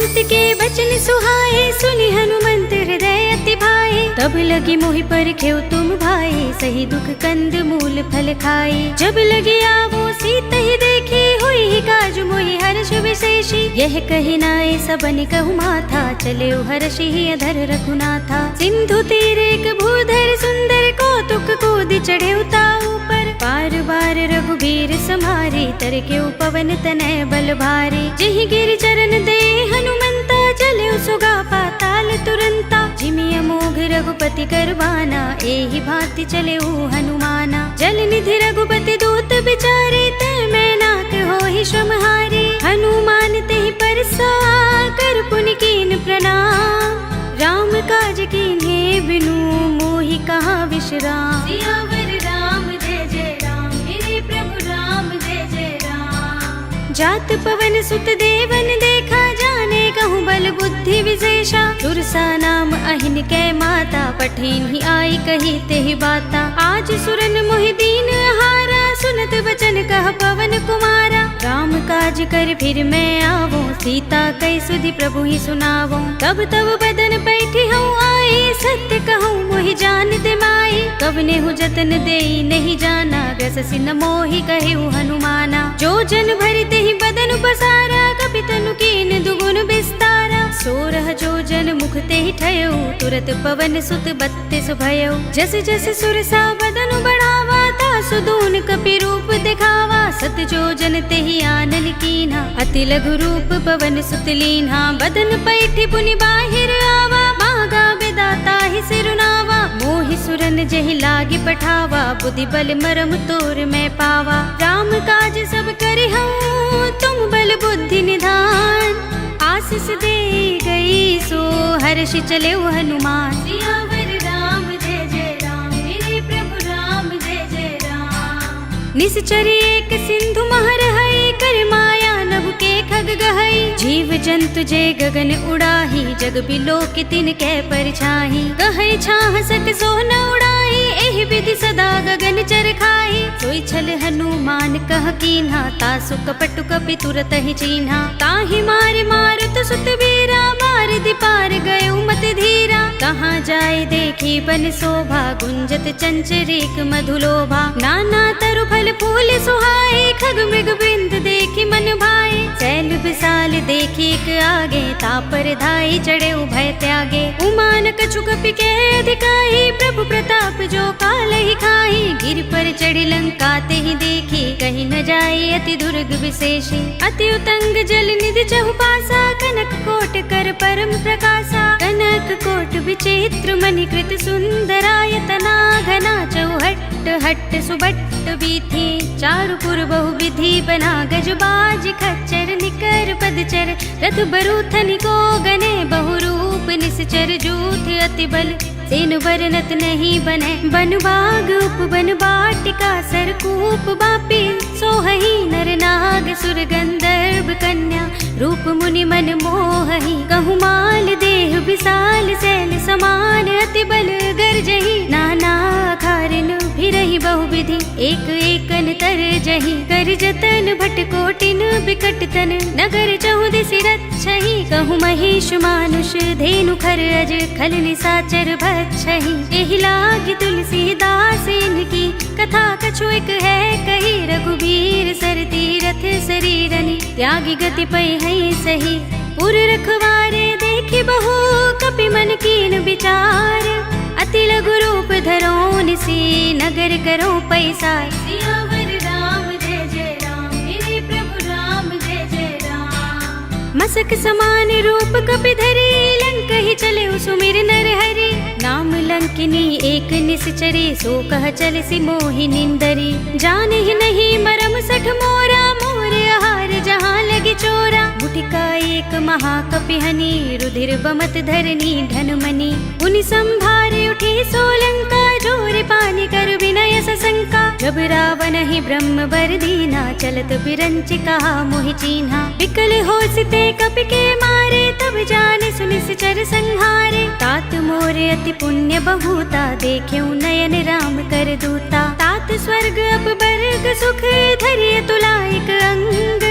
हनुमंत के बचन सुहाए, सुनि हनुमंत हृदय अति भाए। तब लगी मोहि पर खेव तुम भाई, सही दुख कंद मूल फल खाए। जब लगी आवो सीत ही देखी, हुई ही काज मोहि हर्ष विशेषी। यह कहि नाय सबन कहु माथा, चले हर्षि ही अधर रघुनाथा। सिंधु तीर एक भूधर सुंदर, कौतुक कूद चढ़े ताऊ पर। बार बार रघुबीर सम्हारे, तर के पवन तनय बल भारे। जिहि गिर चरण दे हनुमंता, चले सुगा पाताल तुरंता। जिमि अमोघ रघुपति करवाना, एहि भांति चले हनुमाना। जल निधि रघुपति दूत बिचारे, तै मैं नाथ होहि श्रमहारे। हनुमान तेहि परसा, कर पुनि कीन प्रणाम। राम काज कीन्हे बिनु, मोहि कहाँ विश्राम। सियावर राम जय जय राम, मेरे प्रभु राम जय जय राम। जात पवन सुत देवन देखा, जाने कहूँ बल बुद्धि विशेषा। सुरसा नाम अहिन कै माता, पठिन ही आई कही तेहि बाता। आज सुरन मोहि दीन हारा, सुनत बचन कह पवन कुमारा। राम काज कर फिर मैं आवो, सीता कई सुधि प्रभु ही सुनावो। तब तब बदन बैठी हूँ आई, सत्य कहूँ मोहि जानते माई। कवने हूँ जतन देई नहीं जाना, ग्रससि न मोहि कहे हनुमाना। जो जन भरते ही बदन पसारा, कपि तनु कीन दुगुन विस्तारा। सोरह जो जन मुख ते ही ठयो, तुरत पवन सुत 32 भयो। जस जस सुरसा बदन बढ़ावा, तासु दून कपि रूप दिखावा। सत जो जन ते ही आनन कीन्हा, अति लघु रूप पवन सुत लीन्हा। बदन पैठी पुनि बाहिर आवा, मागा बेदाता ही सिरुनावा। मोहि सुरन जहि लागी पठावा, बुद्धि बल मरम तोर मैं पावा। राम काज सब करि हूँ, तुम बल बुद्धि निधान। आशीष दे गई सो, हर्षि चले हनुमान। सियावर राम जय जय राम, मेरे प्रभु राम जय जय राम। निश्चर एक सिंधु महर हई, कर माया नभ के खग गहई। जीव जंतु जे गगन उड़ाही, जग बिलो के तिन कै परछाही। गहई छाह सक सो न उड़ाही, एहि विधि सदा गगन चर खाही। सोई छल हनुमान कह कीन्हा, तासु कपटु कपि तुरत ही चीन्हा। ताहि मारे मारुत सुत वीरा, मार दिपार गयो मत धीरा। कहाँ जाए देखी बन शोभा, गुंजत चंचरीक मधुलोभा। नाना तरु फल फूल सुहाए, खग मृग बिंद देखी मन भाए। शैल विशाल देखी एक आगे, तापर धाई चढ़े उभय त्यागे। उमान कछु कपि के अधिकाई, प्रभु प्रताप जो काल ही खाई। गिर पर चढ़ी लंका ते ही देखी, कहीं न जाए अति दुर्ग विशेषी। अति उतंग जल निधि चहुपासा, कनक कोट कर परम प्रकाशा। कनक कोट विचित्र मणिकृत सुंदरायतना, घना चौहट हट सुबट्ट बीथी। चारु पुर बहु विधि बना, गजबाज खच्चर निकर पदचर। रथ बरूथन को गने, बहु रूप निश्चर जूथ अति बल। सेन वर्णत नहीं बने, बन बाग उपवन बाटिका। सरकूप बापी सोहही, नर नाग सुर गंधर्व कन्या। रूप मुनि मन मोहही, कहु माल देह विशाल। शैल समान अति बल गर्जही, नाना खारिन फिरहि बहुविधि। एक एकन तर जही, कर जतन भट कोटिन बिकट तन। नगर चहुदिसि रक्षहि, कहु महिष मानुष धेनु खर अज। खल निसाचर भक्षहि, एहि लागी तुलसीदास इनकी। कथा कछु एक है कही, रघुबीर सर तीरथ शरीरनि। त्यागी गति पै है सही, पुर रखवारे देखी बहु। कपि मन कीन विचार, अति लघु रूप धरो निसी। नगर करो पैसार। सियावर राम जय जय राम, मेरे प्रभु राम जय जय राम। मसक समान रूप कपि धरी, लंक ही चले सुमिर नर हरि। नाम लंकिनी एक निश्चरी, सो कह चल सी मोहि निंदरी। जाने ही नहीं मरम सठ मोरा, मोर आहार जहाँ लगी चोरा। मुठिका एक महाकपि हनि, रुधिर बमत धरनी धनमणि। उनि संभारे उठी सोलंका, जोर पानी कर विनय सशंका। जब रावण ही ब्रह्म बर दीना, चलत बिरंच कहा मोहि चीन्हा। विकल हो सिते कपि के मारे, तब जाने सुनिश्चर संहारे। तात मोर अति पुण्य बहुता, देख्यऊ नयन राम कर दूता। तात स्वर्ग अप बर्ग सुख, धरिय तुलाइक अंग।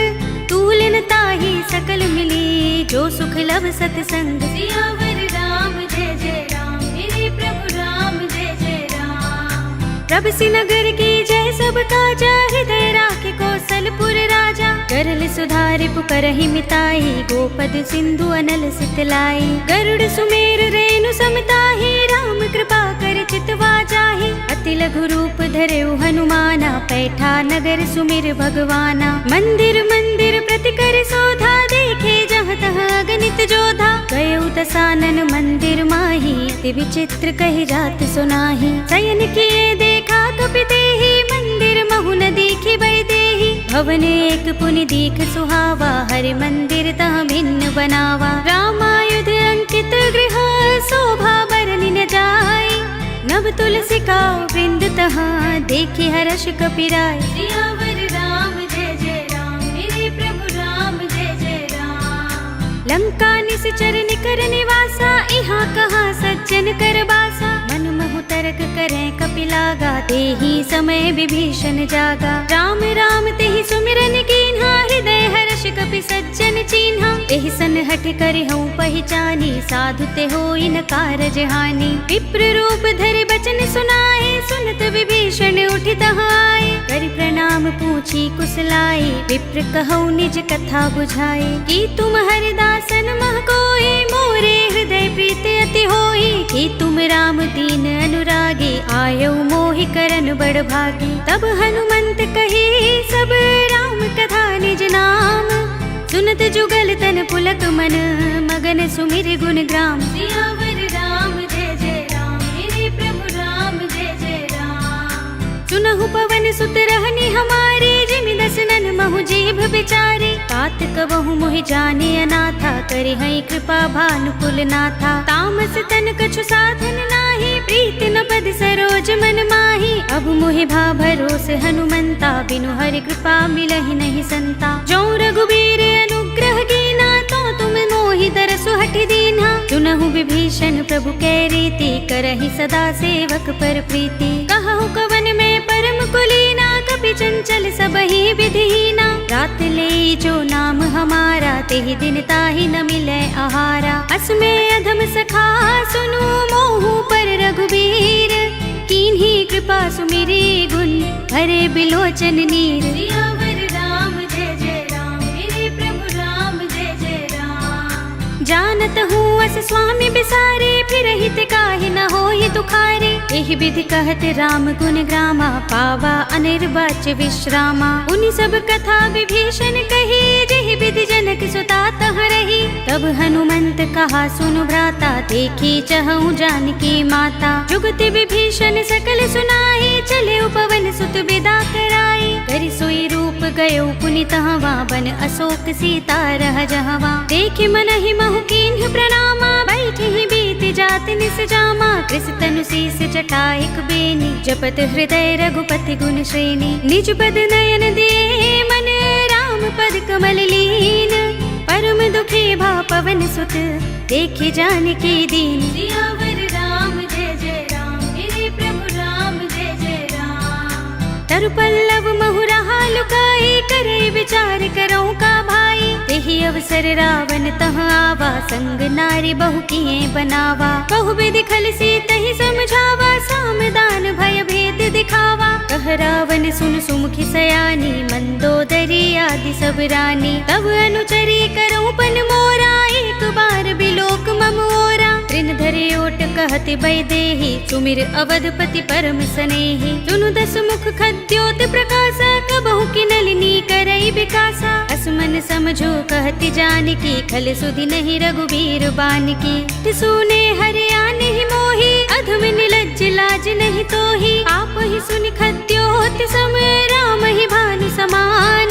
तूलन ताहि सकल मिली, जो सुख लव सत्संग। सियावर राम जय जय राम, मेरे प्रभु राम जय जय राम। प्रभ सिनगर की जय सब काजा, हृदय राखे कौशलपुर राजा। करल सुधारि पुकरहि मिताई, गोपद सिंधु अनल सितलाई। गरुड़ सुमेर रेणु समताहि, राम कृपा कर चितवा जाहि। अति लघु रूप धरेउ हनुमाना, पैठा नगर सुमिर भगवाना। मंदिर मंदिर प्रति कर शोधा, देखे जहाँ तहाँ अगणित जोधा। गयउ दसानन मंदिर माही, अति विचित्र कहि जात सुनाही। शयन किए देखा कपि तेहि, मंदिर महु न दीखि बैदेहि। भवन एक पुनि दीख सुहावा, हरि मंदिर तह भिन्न बनावा। रामायुध अंकित गृह, शोभा बरनि न जाय। नव तुलसी का वृंद तहाँ, देखि हर्ष कपिराय। सियावर राम जय जय राम, मेरे प्रभु राम जय जय राम। लंका निश्चर निकर निवासा, इहाँ कहाँ सज्जन कर बासा। मन महु तर्क करें कपिलागा, तेहि समय विभीषण जागा। राम राम तेहि सुमिरन कीन्हा, हृदय हर्ष कपि सज्जन चीन्हा। एहि सन हठ करि हऊँ पहिचानी, साधु ते होई न कारज हानि। विप्र रूप धरि बचन सुनाए, सुनत विभीषण उठि तहाँ आए। करि प्रणाम पूछी कुशलाई, विप्र कहऊ निज कथा बुझाए। कि तुम हरिदासन मह कोई, मोरे हृदय प्रीति अति होई। कि तुम राम दीन अनुरागी, आयऊ मोहि करन बड़ भागी। तब हनुमंत कही सब राम कथा निज नाम। सुनत जुगल तन पुलक मन, मगन सुमिर गुण ग्राम। सियावर राम जय जय राम, मेरे प्रभु राम जय जय राम। सुनहु पवन सुत रहनी हमारी, जिमि दसनन महु जीभ बिचारी। तात कबहु मोहि जाने अनाथा, करि हई कृपा भानुकुल नाथा। तामस तन कछु साधन नाही, प्रीति न पद सरोज मन माही। अब मोहि भा भरोस हनुमंता, बिनु हरि कृपा मिलहि नहीं संता। जो रघुबीर अनुग्रह कीना, तो तुम मोहि दरसु हठि दीन्हा। सुनहु विभीषण प्रभु कै रीति, करहि सदा सेवक पर प्रीति। कहु कवन में परम कुलीना, कपि चंचल सबहि विधिहीना। रात ले जो नाम हमारा, तेहि दिन ताहि न मिलै आहारा। असमे अधम सखा सुनु, मोहु पर रघुबीर। कीन्ही कृपा सुमिरी गुण, हरे बिलोचन नीर। सियावर राम जय जय राम, मेरे प्रभु राम जय जय राम। जानत हूँ अस स्वामी बिसारे, फिर हित काहि न होहि दुखारे। एहि विधि कहत राम गुण ग्रामा, पावा अनिर्वाच्य विश्रामा। उनि सब कथा विभीषण कही, जेहि विधि जनक सुता तहाँ रही। तब हनुमंत कहा सुनु भ्राता, देखी चहऊँ जानकी माता। जुगति विभीषण सकल सुनाई, चले पवन सुत विदा कराई। करि सोई रूप गयो पुनि तहवा, बन अशोक सीता रह जहवा। देखि मनहि महु कीन्ह प्रणामा, बैठि ही बीत जात निस जामा। कृस तनु शीस जटाइक बेनी, जपत हृदय रघुपति गुण श्रेणी। निज पद नयन दिए मन, राम पद कमल लीन। परम दुखी भा पवन सुत, देखि जानकी दीन। सियावर राम जय जय राम, मेरे प्रभु राम जय जय राम। तरु पल्लव महु रहा लुकाई, करे विचार करऊँ का भाई। तेहि अवसर रावण तहाँ आवा, संग नारी बहु किए बनावा। बहु विधि खल सीतहि समझावा, सामदान भय भेद दिखावा। कह रावण सुन सुमुखी सयानी, मंदोदरी आदि सब रानी। तब अनुचरी करऊँ पन मोरा, एक बार बिलोक मम ओरा। तृण धरे ओट कहत बैदेहि, सुमिर अवधपति परम सनेहि। सुनु दस मुख खद्योत प्रकाशा, कबहु की नलिनी करई विकासा। असमन समझो कहति जानकी, खल सुधि नहीं रघुबीर बानकी। सुने हरियाणि मोहि, अधम निलज्ज लाज नहीं तोहि। आप ही सुनि खद्योत सम, राम ही भानु समान।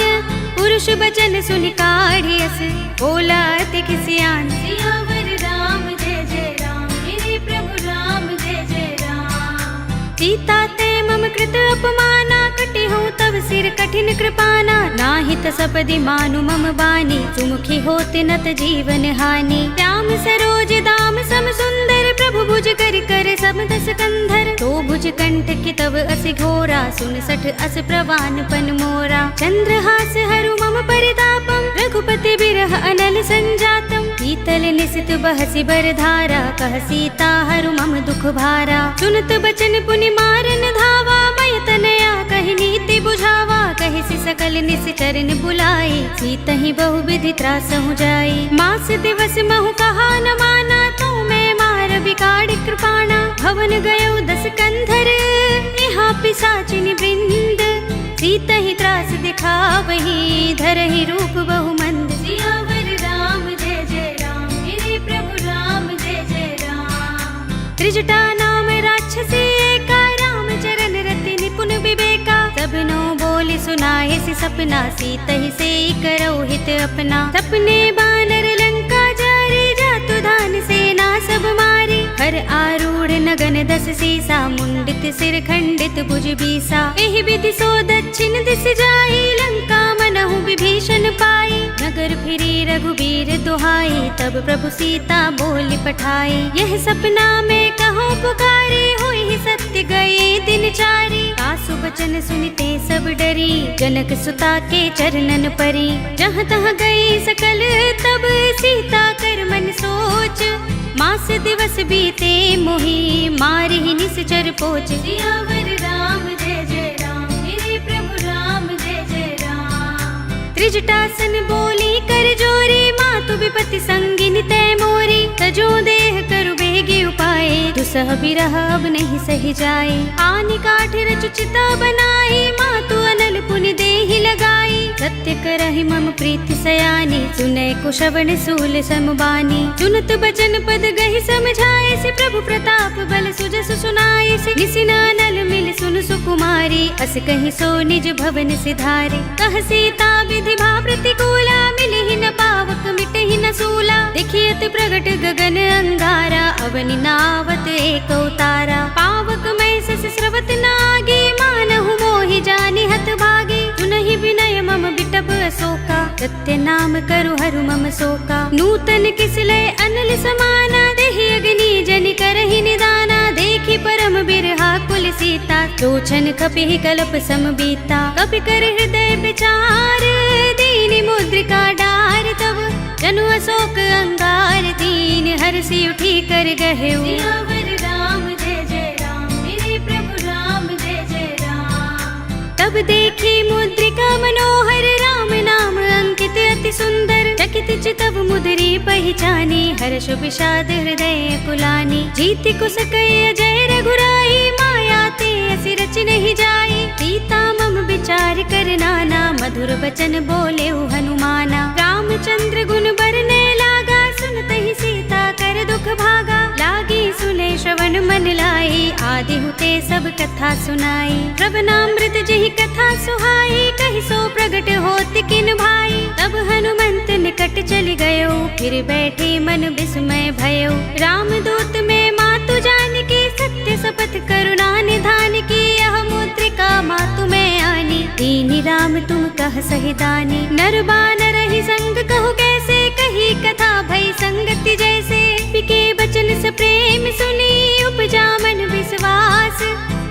पुरुष बचन सुनि काढ़ियस, बोला अति किसियान। सियावर राम जय जय राम, मेरे प्रभु राम जय जय राम। सीता ते मम कृत अपमाना, कटि हूँ तब सिर कठिन कृपाना। नाहित सपदि मानु मम बानी, सुमुखी होत नत जीवन हानि। श्याम सरोज दाम सम सुंदर, प्रभु भुज कर कर सम दस कंधर। तो भुज कंठ की तब अस घोरा, सुन सठ अस प्रवान पन मोरा। चंद्रहास हरु मम परितापम, रघुपति बिरह अनल संजातम। शीतल निसित बहसी बरधारा, कह सीता हरु मम दुख भारा। सुनत बचन पुनि मारन धावा, मय तनया कहि नीति बुझावा। कहि सि सकल निश्चरन बुलाई, सीतहि बहु विधि त्रासहु जाई। मास दिवस महु कहा न माना, तो मैं मार बिगाड़ कृपाणा। भवन गयो 10 कंधर, यहाँ पिशाचिनी वृंद। सीतहि त्रास दिखावही, धरहि रूप बहु मंद। सियावर राम जय जय राम, मेरे प्रभु राम जय जय राम। त्रिजटा नाम राक्षसी एका, राम चरण रति निपुण विवेका। सबनो बोली सुनाए सि सपना, सीतहि से करो हित अपना। सपने बानर लंका जारे, जातु धान सेना सब मारी। हर आरूढ़ नगन 10 सीसा, मुंडित सिर खंडित भुज बीसा। एहि विधि सो दक्षिण दिस जाई, लंका मनहु विभीषण पाई। नगर फिरी रघुबीर दुहाई, तब प्रभु सीता बोली पठाई। यह सपना में कहो पुकारे, होई सत्य गए दिन चारी। आसु बचन सुनते सब डरी, जनक सुता के चरणन परी। जहाँ तहाँ गई सकल तब, सीता कर मन सोच। मास दिवस बीते मोहि, मारहि निश्चर पोच। सियावर राम जय जय राम, मेरे प्रभु राम जय जय राम। त्रिजटासन बोली कर जोरी, मातु विपति संगिनी तै मोरी। तजो देह करु बेगी उपाय, दुसह बिरह अब नहीं सही जाए। आनि काठ रचु चिता बनाई, मातु अनल पुनि देहि लगाई। सत्य करहि मम प्रीति सयानी, सुनय कुशवन सूल समबानी। सुनत बचन पद गहि समझाए, से प्रभु प्रताप बल सुजस सुनाए। से निसिनानल मिल सुन सुकुमारी, अस कहि सो निज भवन सिधारे। कह सीता विधि भा प्रतिकूला, मिलहि न पावक मिटहि न सूला। देखियत प्रगट गगन अंगारा, अवनि नावत एक तारा। पावक मैं सस स्रवत नागे, मानहु मोहि जानि हत भागे। सुनहि विनय मम बिटप अशोका, सत्य नाम करु हरु मम शोका। नूतन किसलय अनल समाना, देहि अग्नि जनि करहि निदाना। देखि परम बिरहा कुल सीता, लोचन कपिहि कलप सम बीता। कपि कर हृदय विचार, दीनि मुद्रिका डार। तब जनु अशोक अंगार, दीन हरषि उठी कर गहेउ। सियावर राम जय जय राम, मेरे प्रभु राम जय जय राम। तब देखी मुद्रिका मनोहर, राम नाम अंकित अति सुंदर। चकित चितव मुद्री पहिचानी, हर्ष विषाद हृदय कुलानी। जीति कुस कय जय रघुराई, माया ते असि रच नहीं जाई। सीता मम विचार कर नाना, मधुर बचन बोले हनुमाना। रामचंद्र गुण बरने लागा, सुनतहि सीता कर दुख भागा। लागी सुने श्रवण मन लाई, आदि हुते सब कथा सुनाई। श्रवणामृत जहि कथा सुहाई, कहि सो प्रगट होत किन भाई। तब हनुमंत निकट चल गयो, फिर बैठे मन विस्मय भयो। रामदूत में मातु जान के, सत्य शपथ करुणा निधान की। यह मुद्रिका मातु में आनी, दीनि राम तुम कह सही दानी। नर बानर ही संग कहु कैसे, कही कथा भई संगति जैसे। पिके बचन स प्रेम सुनी, उपजा मन विश्वास।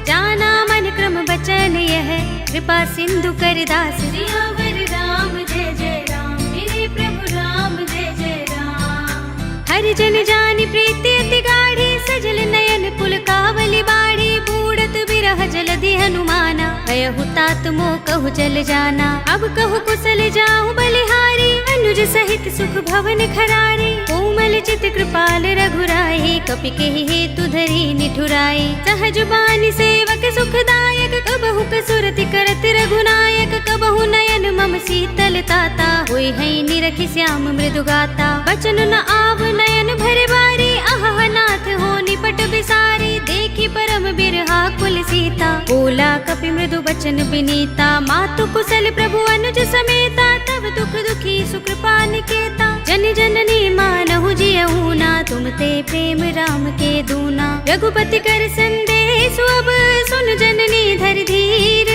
जाना मन क्रम बचन यह, कृपा सिंधु कर दास। सियावर राम जय जय राम, मेरे प्रभु राम जय जय राम। हरि जन जानि प्रीति अति गाढ़ी, सजल नयन पुलकावली बाढ़ी। बूढ़त बिरह जलधि हनुमाना, भयहु तात मोह कहु जल जाना। अब कहु कुशल जाहु बलिहारी, अनुज सहित सुख भवन खरारी। कोमल चित कृपाल रघुराई, कपि केहि हेतु धरी निठुराई। सहज बानी सेवक सुखदायक, कबहु कसुरति करत रघुनायक। कबहु नयन मम शीतल ताता, होय है निरखि श्याम मृदु गाता। बचन न आव नयन भरे बारी, आह नाथ हो निपट बिसारी। देखि परम बिरहा कुल सीता, बोला कपि मृदु बचन विनीता। मातु कुशल प्रभु अनुज समेता, तब दुख दुखी सुकृपा निकेता। जन जननी मानहु जियहु ना, तुम ते प्रेम राम के दूना। रघुपति कर संदेश अब, सुन जननी धर धीर।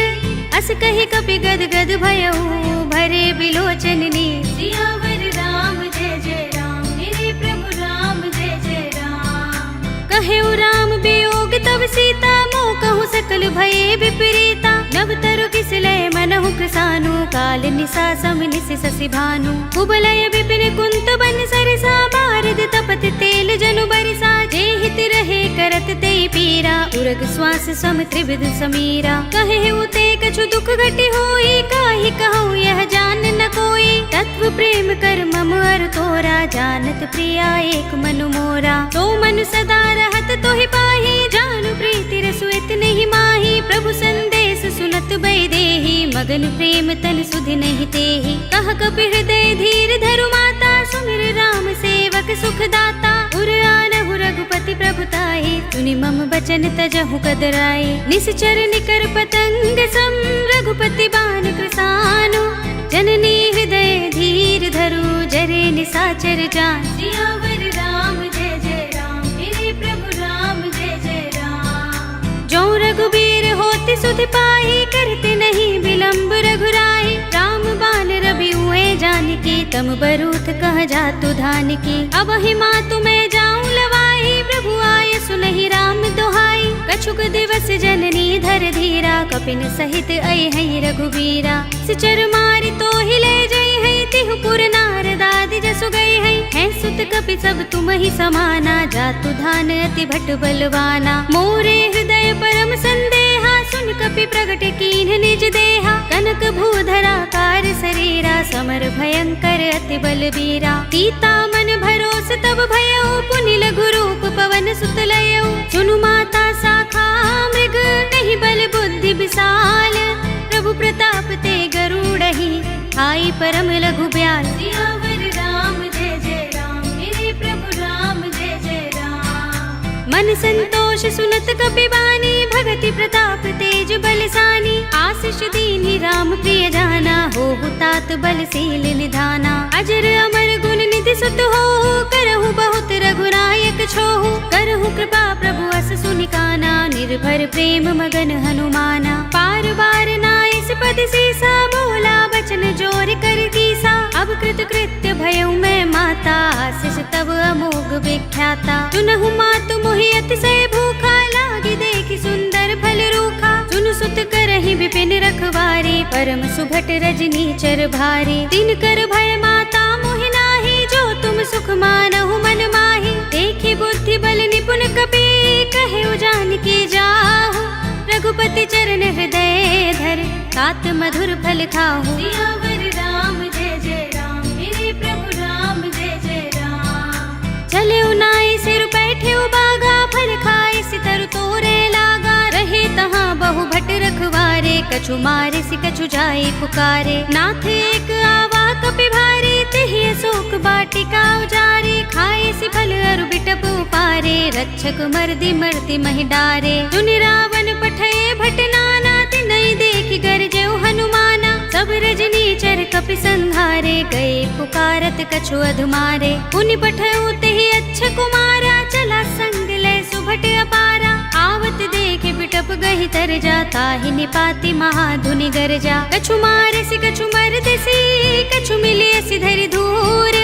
अस कहि कपि गद गद भयहु, भरे बिलोचन नीर। सियावर राम जय जय राम, मेरे प्रभु राम जय जय राम। कहेउ राम वियोग तब सीता, मोह कहु सकल भये विपरीता। नव तरु किसलय मनहु कृसानु, काल निसा सम निसि शशि भानु। कुबलय विपिन कुंत बन सरसा, वीरा उरग श्वास सम त्रिविध समीरा। कहे उते कछु दुख घटी होई, काहि कहूँ यह जान न कोई। तत्व प्रेम कर मम अर तोरा, जानत प्रिया एक मनु मोरा। तो मन सदा रहत तोहि पाही, जानु प्रीति रसु इतने ही माही। प्रभु संदेश सुनत बैदेही, मगन प्रेम तन सुधि नहीं तेहि। कह कपि हृदय धीर धरु माता, सुमिर राम सेवक सुख दाता। उर आनहु रघुपति प्रभुताहि, सुनि मम बचन तजहु कदराए। निश्चर निकर पतंग सम, रघुपति बाण कृसानु। जननी हृदय धीर धरु, जरे निसाचर जान। सियावर राम जय जय राम, मेरे प्रभु राम जय जय राम। जो रघुबीर होति सुधि पाई, करते नहीं विलंब रघुराई। राम बाण रवि हुए जानकी, तम बरूथ कह जातु धान की। अब ही मातु मैं जाऊं लवाई, प्रभु आय सुनहि राम दोहाई। कछुक दिवस जननी धर धीरा, कपिन सहित अय है रघुबीरा। सिचर मारि तो हिले जय है, तिहु पुर नारद आदि जसु गए है। सुत कपि सब तुम ही समाना, जातु धान अति भट बलवाना। मोरे हृदय परम संदेहा, सुन कपि प्रगट कीन्ह निज देहा। कनक भूधरा कार शरीरा, समर भयंकर अति बलबीरा। सीता मन भरोस तब भयो, पुनि लघु रूप पवन सुत लयो। सुनु माता साखा मृग, नहीं बल बुद्धि विशाल। प्रभु प्रताप ते गरुड़हि, आई परम लघु ब्याल। सियावर राम जय जय राम, मेरे प्रभु राम जय जय राम। मन संतोष सुनत कपि बानी, भगति प्रताप तेज बलसानी। आशीष दीन्हि राम प्रिय जाना, होहु तात बलशील निधाना। अजर अमर गुण निधि सुत होहु, करहु बहुत रघुनायक छोहु। करहु कृपा प्रभु अस सुनि काना, निर्भर प्रेम मगन हनुमाना। पार बार नाइस पद सीसा, बोला बचन जोर कर कीसा। अब कृत कृत्य भयउ मैं माता, आशीष तब अमोघ विख्याता। सुनहु मातु मोहि अतिशय भूखा, लागी देखि सुंदर फल रूखा। सुन सुत करहि विपिन रखवारे, परम सुभट रजनीचर भारे। तिन कर भय माता मोहि नाहि, जो तुम सुख मानहु मन माहि। देखि बुद्धि बल निपुण कपि, कहे जानकी जाहु। रघुपति चरण हृदय धर, तात मधुर फल खाहु। सियावर राम जय जय राम, मेरे प्रभु राम जय जय राम। चले उनाई सिर बैठे बागा, फल खाए सितर तोरे लागा। रहे तहाँ बहु भट रखवारे, कछु मारे सि कछु जाए पुकारे। नाथ एक आवा कपि भारे, तेहि अशोक वाटिका उजारे। खाए सि फल अरु बिटप उपारे, रक्षक मर्दि मर्ति महि डारे। सुनि रावण पठये भट नाना, तिनहि देखि गरजेउ हनुमाना। सब रजनीचर कपि संहारे, गए पुकारत कछु अधुमारे। पुनि पठयउ तेहि अच्छ कुमारा, चला संग लय सुभट अपारा। आवत देखि बिटप गहि तर जा, ताहि निपाति महाधुनि गरजा। कछु मारसि कछु मरदसि, कछु मिलियसि धरि धूर।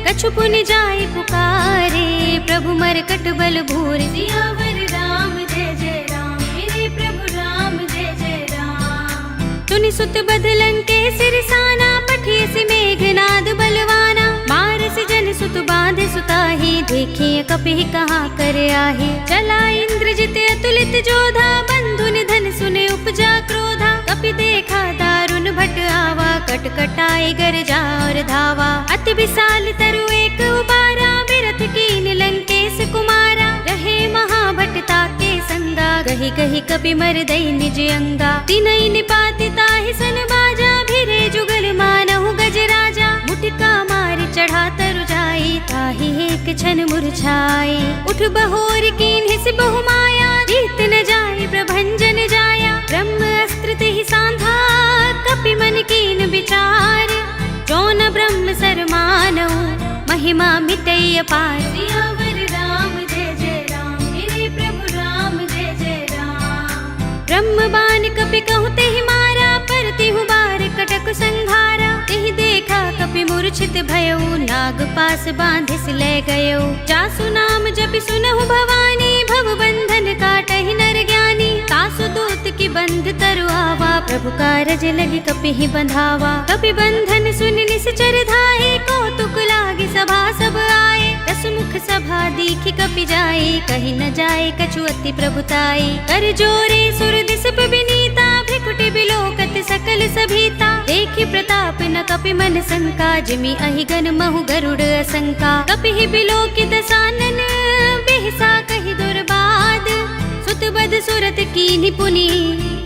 कछु पुनि जाय पुकारे, प्रभु मरकट बल भूर। सियावर राम जय जय राम, मेरे प्रभु राम जय जय राम। सुनि सुत बदलन के सिरसाना, पठियसि मेघनाद बलवाना। मारसि जन सुत बांधे सुताही, देखिए कपि कहाँ कर आही। चला इंद्रजित अतुलित जोधा, बंधु निधन सुने उपजा क्रोधा। कपि देखा दारुण भट आवा, कट कटाई गरजा और धावा। अति विशाल तरु एक उबारा, विरथ कीन लंकेश कुमारा। रहे महाभट ताके संगा, गहि गहि कपि मरदई निज अंगा। तिनहि निपाति ताहि सन बाजा, भिरे जुगल मानहु गज राजा। मुटिका मारि चढ़ा तरु जाई, ताहि एक क्षण मुरझाई। उठ बहोर कीन्हि सि बहु माया, जीत न जाय प्रभंजन जाया। ब्रह्म अस्त्र तेहि सांधा, कपि मन कीन विचार। जो न ब्रह्म सर मानऊ, महिमा मिटई अपार। सियावर राम जय जय राम, मेरे प्रभु राम जय जय राम। ब्रह्म बाण कपि कहु तेहि मारा, पर तिहु बार कटक संघारा। तेहि देखा कपि मूर्छित भयउ, नाग पास बांधिस ले गयो। जासु नाम जपि सुनहु भवानी, भव बंधन काटहि नर ज्ञानी। तासु दूत की बंध तरु आवा, प्रभु कारज लगी कपि ही बंधावा। कपि बंधन सुन निश्चर धाये, कौतुक लागी सभा सब आए। दस मुख सभा दीख देखि कपि जाए, कहीं न जाए कछु अति प्रभुताई। कर जोरे सुर दिस विनीता, भ्रिकुटि बिलोकत सकल सभीता। देखि प्रताप न कपि मन शंका, जिमि अहिगन महु गरुड़ असंका। कपिहि बिलोकित सानन, बिहसा कहि दुर्बाद। सुत बद सुरत कीन्हि पुनि,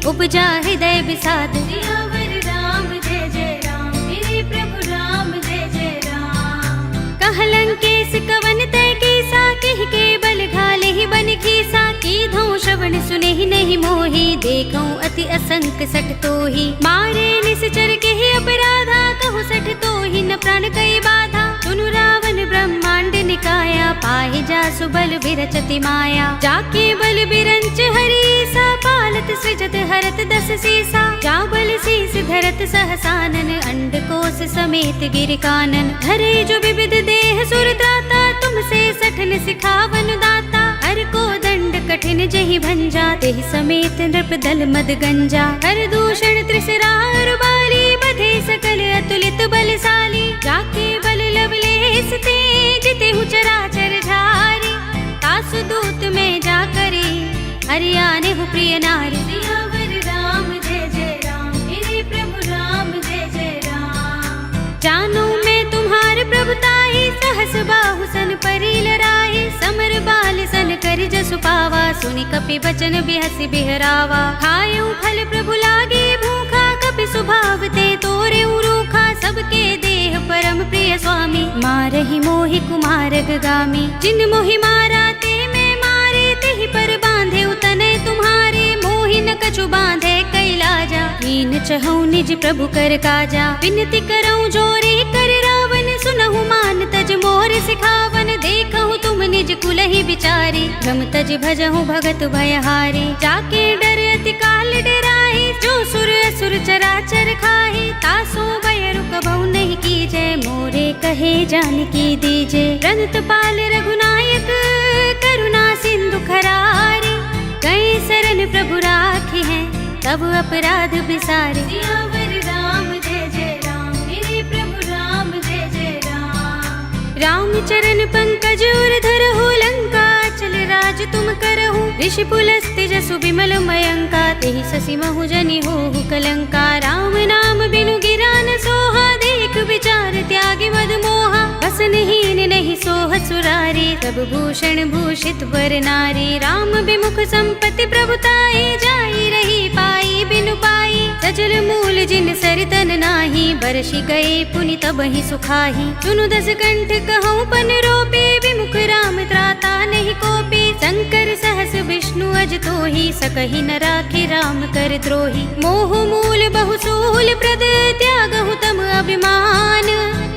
उपजा हृदय विषाद। सियावर राम जय जय राम, मेरे प्रभु राम जय जय राम। कहलंकेश कवन तय कीसा, किह के बल घाले ही बन खीसा। कीधों श्रवण सुने ही नहीं मोही, देखूं अति असंक सठ तोही। मारे निश्चर के ही अपराधा, कहु सठ तोही न प्राण कई बाधा। सुनु रावण ब्रह्मांड निकाया, पाहि जासु बल विरचति माया। जाके बल बिरंच हरीसा, पालत सृजत हरत दस सीसा। जा बल शीस धरत सहसानन, अंडकोश समेत गिर कानन। धरे जो विविध देह सुर त्राता, तुमसे सठन सिखावन दाता। हर को दंड कठिन जहि भंजा, तेहि समेत नृप दल मद गंजा। हर दूषण त्रिसरार बाली, बधे सकल अतुलित बलशाली। जाके बल लवलेस ते, जितेहु चराचर झारी। तासु दूत में जा करे, हरियाने हु प्रिय नारी। सियावर राम जय जय राम, मेरे प्रभु राम जय जय राम। जानो मैं तुम्हार प्रभुताई, सहस बाहु सन परी लराई। समर बाल सन करि जसु पावा, सुनि कपि बचन बिहसि बिहरावा। खायऊ फल प्रभु लागे भूखा, कपि सुभाव ते तोरे रूखा। सबके देह परम प्रिय स्वामी, मारहि मोहि कुमारग गामी। जिन मोहि मारा ते मैं मारे, तेहि पर बांधे उतने तुम्हारे। मोहि न कछु बांधे कैलाजा, हीन चहु निज प्रभु कर काजा। विनती करऊं जोरे कर रावण, सुनहु मान तज मोर सिखावन। देखहु तुम निज कुलहि विचारी, भ्रम तज भजहु भगत भयहारी। जाके डर अति काल डराहि, जो सुर असुर चराचर खाहि। तासो भय रुकबहु नहीं कीजै, मोरे कहे जानकी दीजे। रंत पाल रघुनायक, करुणा सिंधु खरारे। गए शरण प्रभु राखी हैं, तब अपराध बिसारे। सियावर राम जय जय राम, मेरे प्रभु राम जय जय राम। राम चरण पंकज उर धरहु, लंका चल राज तुम करहु। ऋषि पुलस्त्य जसु विमल मयंका, तेहि शशि महु जनि होहु कलंका। राम नाम बिनु गिरा न सोहा, देख विचार त्यागी मद मोहा। बसनहीन नहीं सोह सुरारी, तब भूषण भूषित वर नारी। राम विमुख संपत्ति प्रभुताई, जाई रही पाई बिनु पाई। सजल मूल जिन सरितन नाही, बरषि गए पुनि तबहि सुखाही। सुनु दस कंठ कहूँ पन रोपे, विमुख राम त्राता नहीं कोपी। शंकर सहस विष्णु अज तोहि, सकहि न राखि राम कर द्रोही। मोह मूल बहु सूल प्रद, त्यागहु तम अभिमान।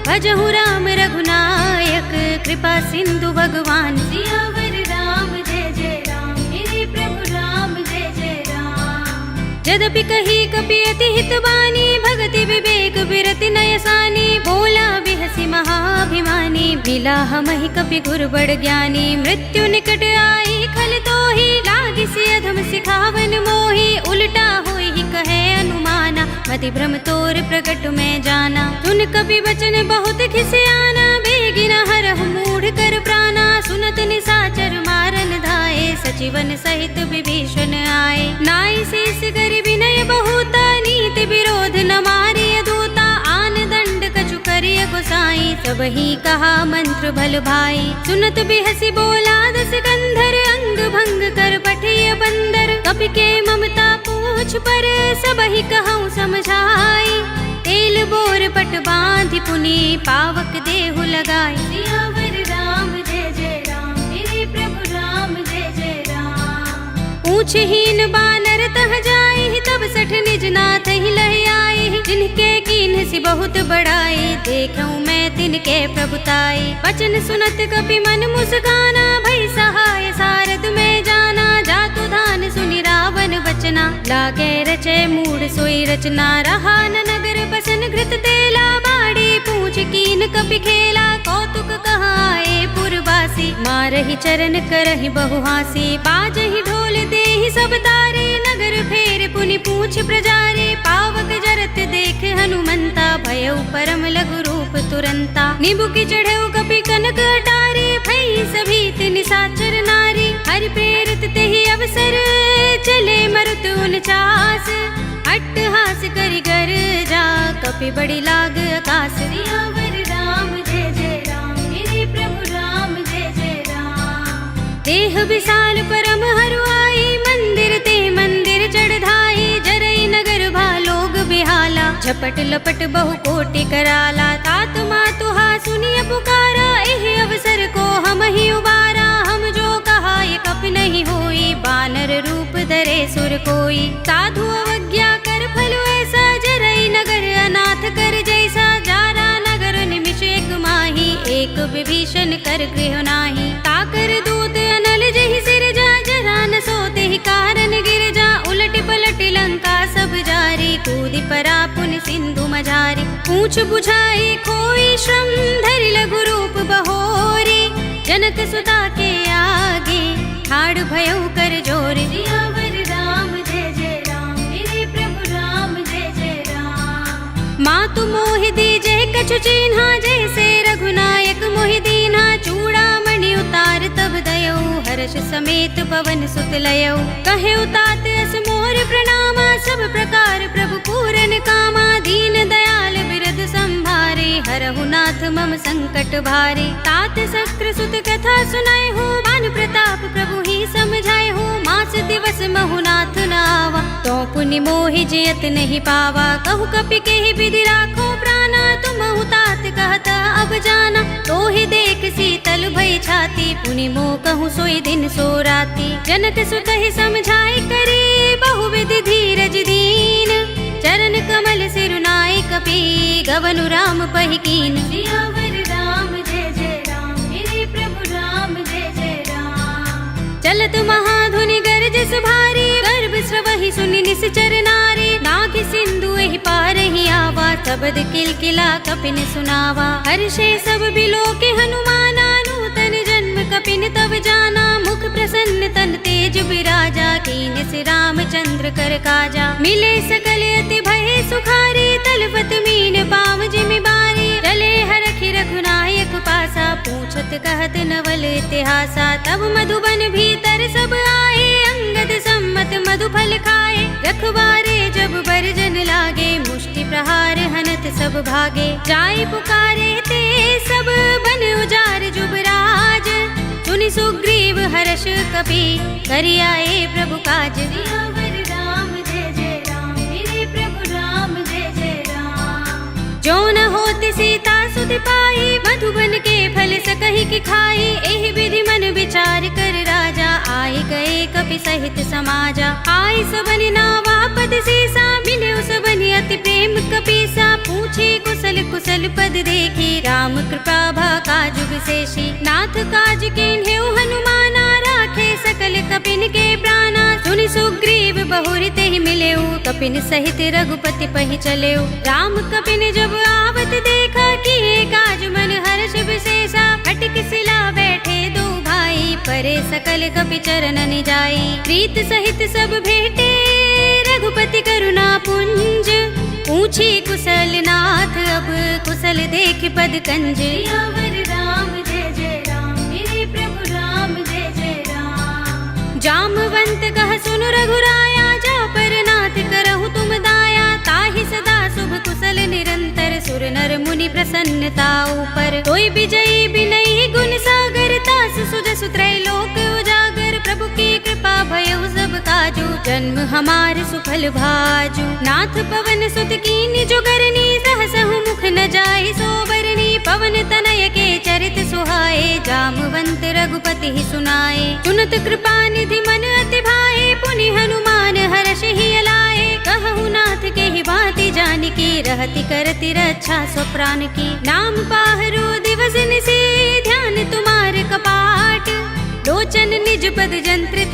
भजहु राम रघुनायक, कृपा सिंधु भगवान। सियावर राम जय जय राम, मेरे प्रभु राम जय जय राम। यद्यपि कही कपि अति हितवानी, भगति विवेक बिरति नयसानी। बोला बिहसि महाभिमानी, मिला हमहि कपि गुर बड़ ज्ञानी। मृत्यु निकट आई खल तोहि, लागिसि अधम सिखावन मोहि। उल्टा होई कहे अनुमाना, मति भ्रम तोर प्रकट में जाना। सुन कपि वचन बहुत खिसियाना, बेगिन हरहु मूढ़ कर प्राणा। सुनत निशाचर मारन धाये, सचिवन सहित विभीषण आए। नाई शेष कर विनय बहुता, नीति विरोध न मारिय दूता। आन दंड कछु करिय गोसाई, सबहि कहा मंत्र भल भाई। सुनत बिहसि बोला दस कंधर, अंग भंग कर पठिय बंदर। कपि के ममता पूछ पर, सबहि कहूँ समझाई। तेल बोर पट बांधि पुनि, पावक देहु लगाई। सियावर राम जय जय राम, मेरे प्रभु राम जय जय राम। पूछहीन बानर तह जाई, तब सठ निज नाथ ही लहि आई। जिनके कीन्ह सि बहुत बड़ाई, देखूं मैं तिनके प्रभुताई। वचन सुनत कपि मन मुस्काना, भई सहाय सारद में जाना। जातु धान सुनि रावण वचना, लागे रचे मूढ़ सोई रचना। रहा न नगर बसन घृत तेला, बाड़ी पूछ कीन कपि खेला। कौतुक कहाए पुरवासी, मारहि चरण करहि बहु हासी। बाजहि ढोल देहि सब तारे, नगर फेर पुनि पूछ प्रजारे। पावक जरत देख हनुमंता, भयउ परम लघु रूप तुरंता। निबुकि चढ़ऊ कपि कनक अटारे, भई सभी निशा देखते ही अवसर चले मरुत 49 अट्टहास करि गर जा कपि बड़ी लाग आकाश। सियावर राम जय जय राम मेरे प्रभु राम जय जय राम। देह विशाल परम हरुआई मंदिर ते मंदिर चढ़ाई जरई नगर भालोग बिहाला झपट लपट बहु कोटि कराला। तात मातुहा सुनिय पुकारा एह अवसर को हम ही उबारा। हम जो कहा ये कप नहीं होई बानर रूप धरे सुर कोई। साधु अवज्ञा कर फल ऐसा जरई नगर अनाथ कर जैसा। जारा नगर निमिष एक माही एक विभीषण कर गृह नाही। ताकर दूत अनल जहि सिर जा जरा न सोते ही कारण गिर जा। उलट पलट लंका सब जारी कूदि परा पुन सिंधु मझारी। पूछ बुझाई खोई श्रम धरि लघु रूप बहोरी। जनक सुता के आगे ठाड़ भयउ कर जोर। सियावर राम जय जय राम मेरे प्रभु राम जय जय राम। मातु मोहि दीजे कछु चिन्हा जैसे रघुनायक मोहि दीन्हा। चूड़ामणि उतार तब दयौ हर्ष समेत पवन सुत लयौ। कहे उतात अस मोर प्रणामा सब प्रकार प्रभु पूरन कामा। दीन दयाल बिरद संभारे हरहु नाथ मम संकट भारे। तात शक्र सुत कथा सुनाए हो बान प्रताप प्रभु ही समझाए हो। मास दिवस महु नाथ नावा तो पुनि मोहि जियत नहीं पावा। कहु कपि के ही विधि राखो प्राणा तुम तात कहता अब जाना। तो ही देख शीतल भई छाती पुनि मोह कहूँ सोई दिन सो राती। जनक सुत ही समझाए करे बहुविधि धीरज दीन। चरण कमल सिरुनाई कपि गवनु राम पहिकीन। सियावर राम जय जय राम मेरे प्रभु राम जय जय राम। चलत महाधुनि गरजस भारी गर्भ स्रवहि सुनि निश्चर नारी। नाग सिंधु एहि पार ही आवा शब्द किलकिला कपिन सुनावा। हर्षे सब बिलोके हनुमाना नूतन जन्म कपिन तब जाना। मुख प्रसन्न तन तेज विराजा कीन से रामचंद्र कर काजा। मिले सकल अति भय सुखारी तलपत मीन पाव जिमि बारी। चले हरखि रघुनायक पासा पूछत कहत नवल इतिहासा। तब मधुबन भीतर सब आए अंगद सम्मत मधुफल खाए। रखवारे जब बरजन लागे मुष्टि प्रहार हनत सब भागे। जाय पुकारे ते सब बन उजार जुबराज। सुनि सुग्रीव हर्ष कपि करि आए प्रभु काज। सियावर राम जय जय राम मेरे प्रभु राम जय जय राम। जो न होत सीता सुध पाई मधुबन के फल सकहि की खाई। एहि विधि मन विचार कर राजा आए गए कपि सहित समाजा। आय सबनि नावा पद सीसा मिले सबनि अति प्रेम कपीसा। पूछे कुशल कुशल पद देखी राम कृपा भा काजु विशेषी। नाथ काज कीन्हेउ हनुमाना राखे सकल कपिन के प्राणा। सुनि सुग्रीव बहुरि तेहि मिलेउ कपिन सहित रघुपति पहि चलेउ। राम कपिन जब आवत देखा किए काज मन हर्ष विशेषा। फटिक सिला बैठे दो भाई परे सकल कपि चरणन जाई। प्रीत सहित सब भेटे रघुपति करुणा पुंज। पूछी कुशल नाथ अब कुशल देख पद कंज। सियावर राम जय जय राम मेरे प्रभु राम जय जय राम। जामवंत कह सुनु रघुराया जा पर नाथ करहु तुम दाया। ताहि सदा शुभ कुशल निरंतर सुर नर मुनि प्रसन्नता ऊपर। कोई विजयी बिनई गुण सागर तास सुजसु त्रैलोक उजागर। प्रभु की कृपा भयउ सब काजू जन्म हमार सुफल भाजू। नाथ पवन सुत कीनि जो करनी सहसहु मुख न जाय सोबरनी। पवन तनय के चरित सुहाए जामवंत रघुपति ही सुनाए। सुनत कृपा निधि मन अति भाए पुनि हनुमान हर्ष ही अलाए। कहु नाथ के ही भांति जानकी रहति करति रक्षा सो प्राण की। नाम पाहरो दिवस निशि ध्यान तुम्हार कपाट। लोचन निज पद जंत्रित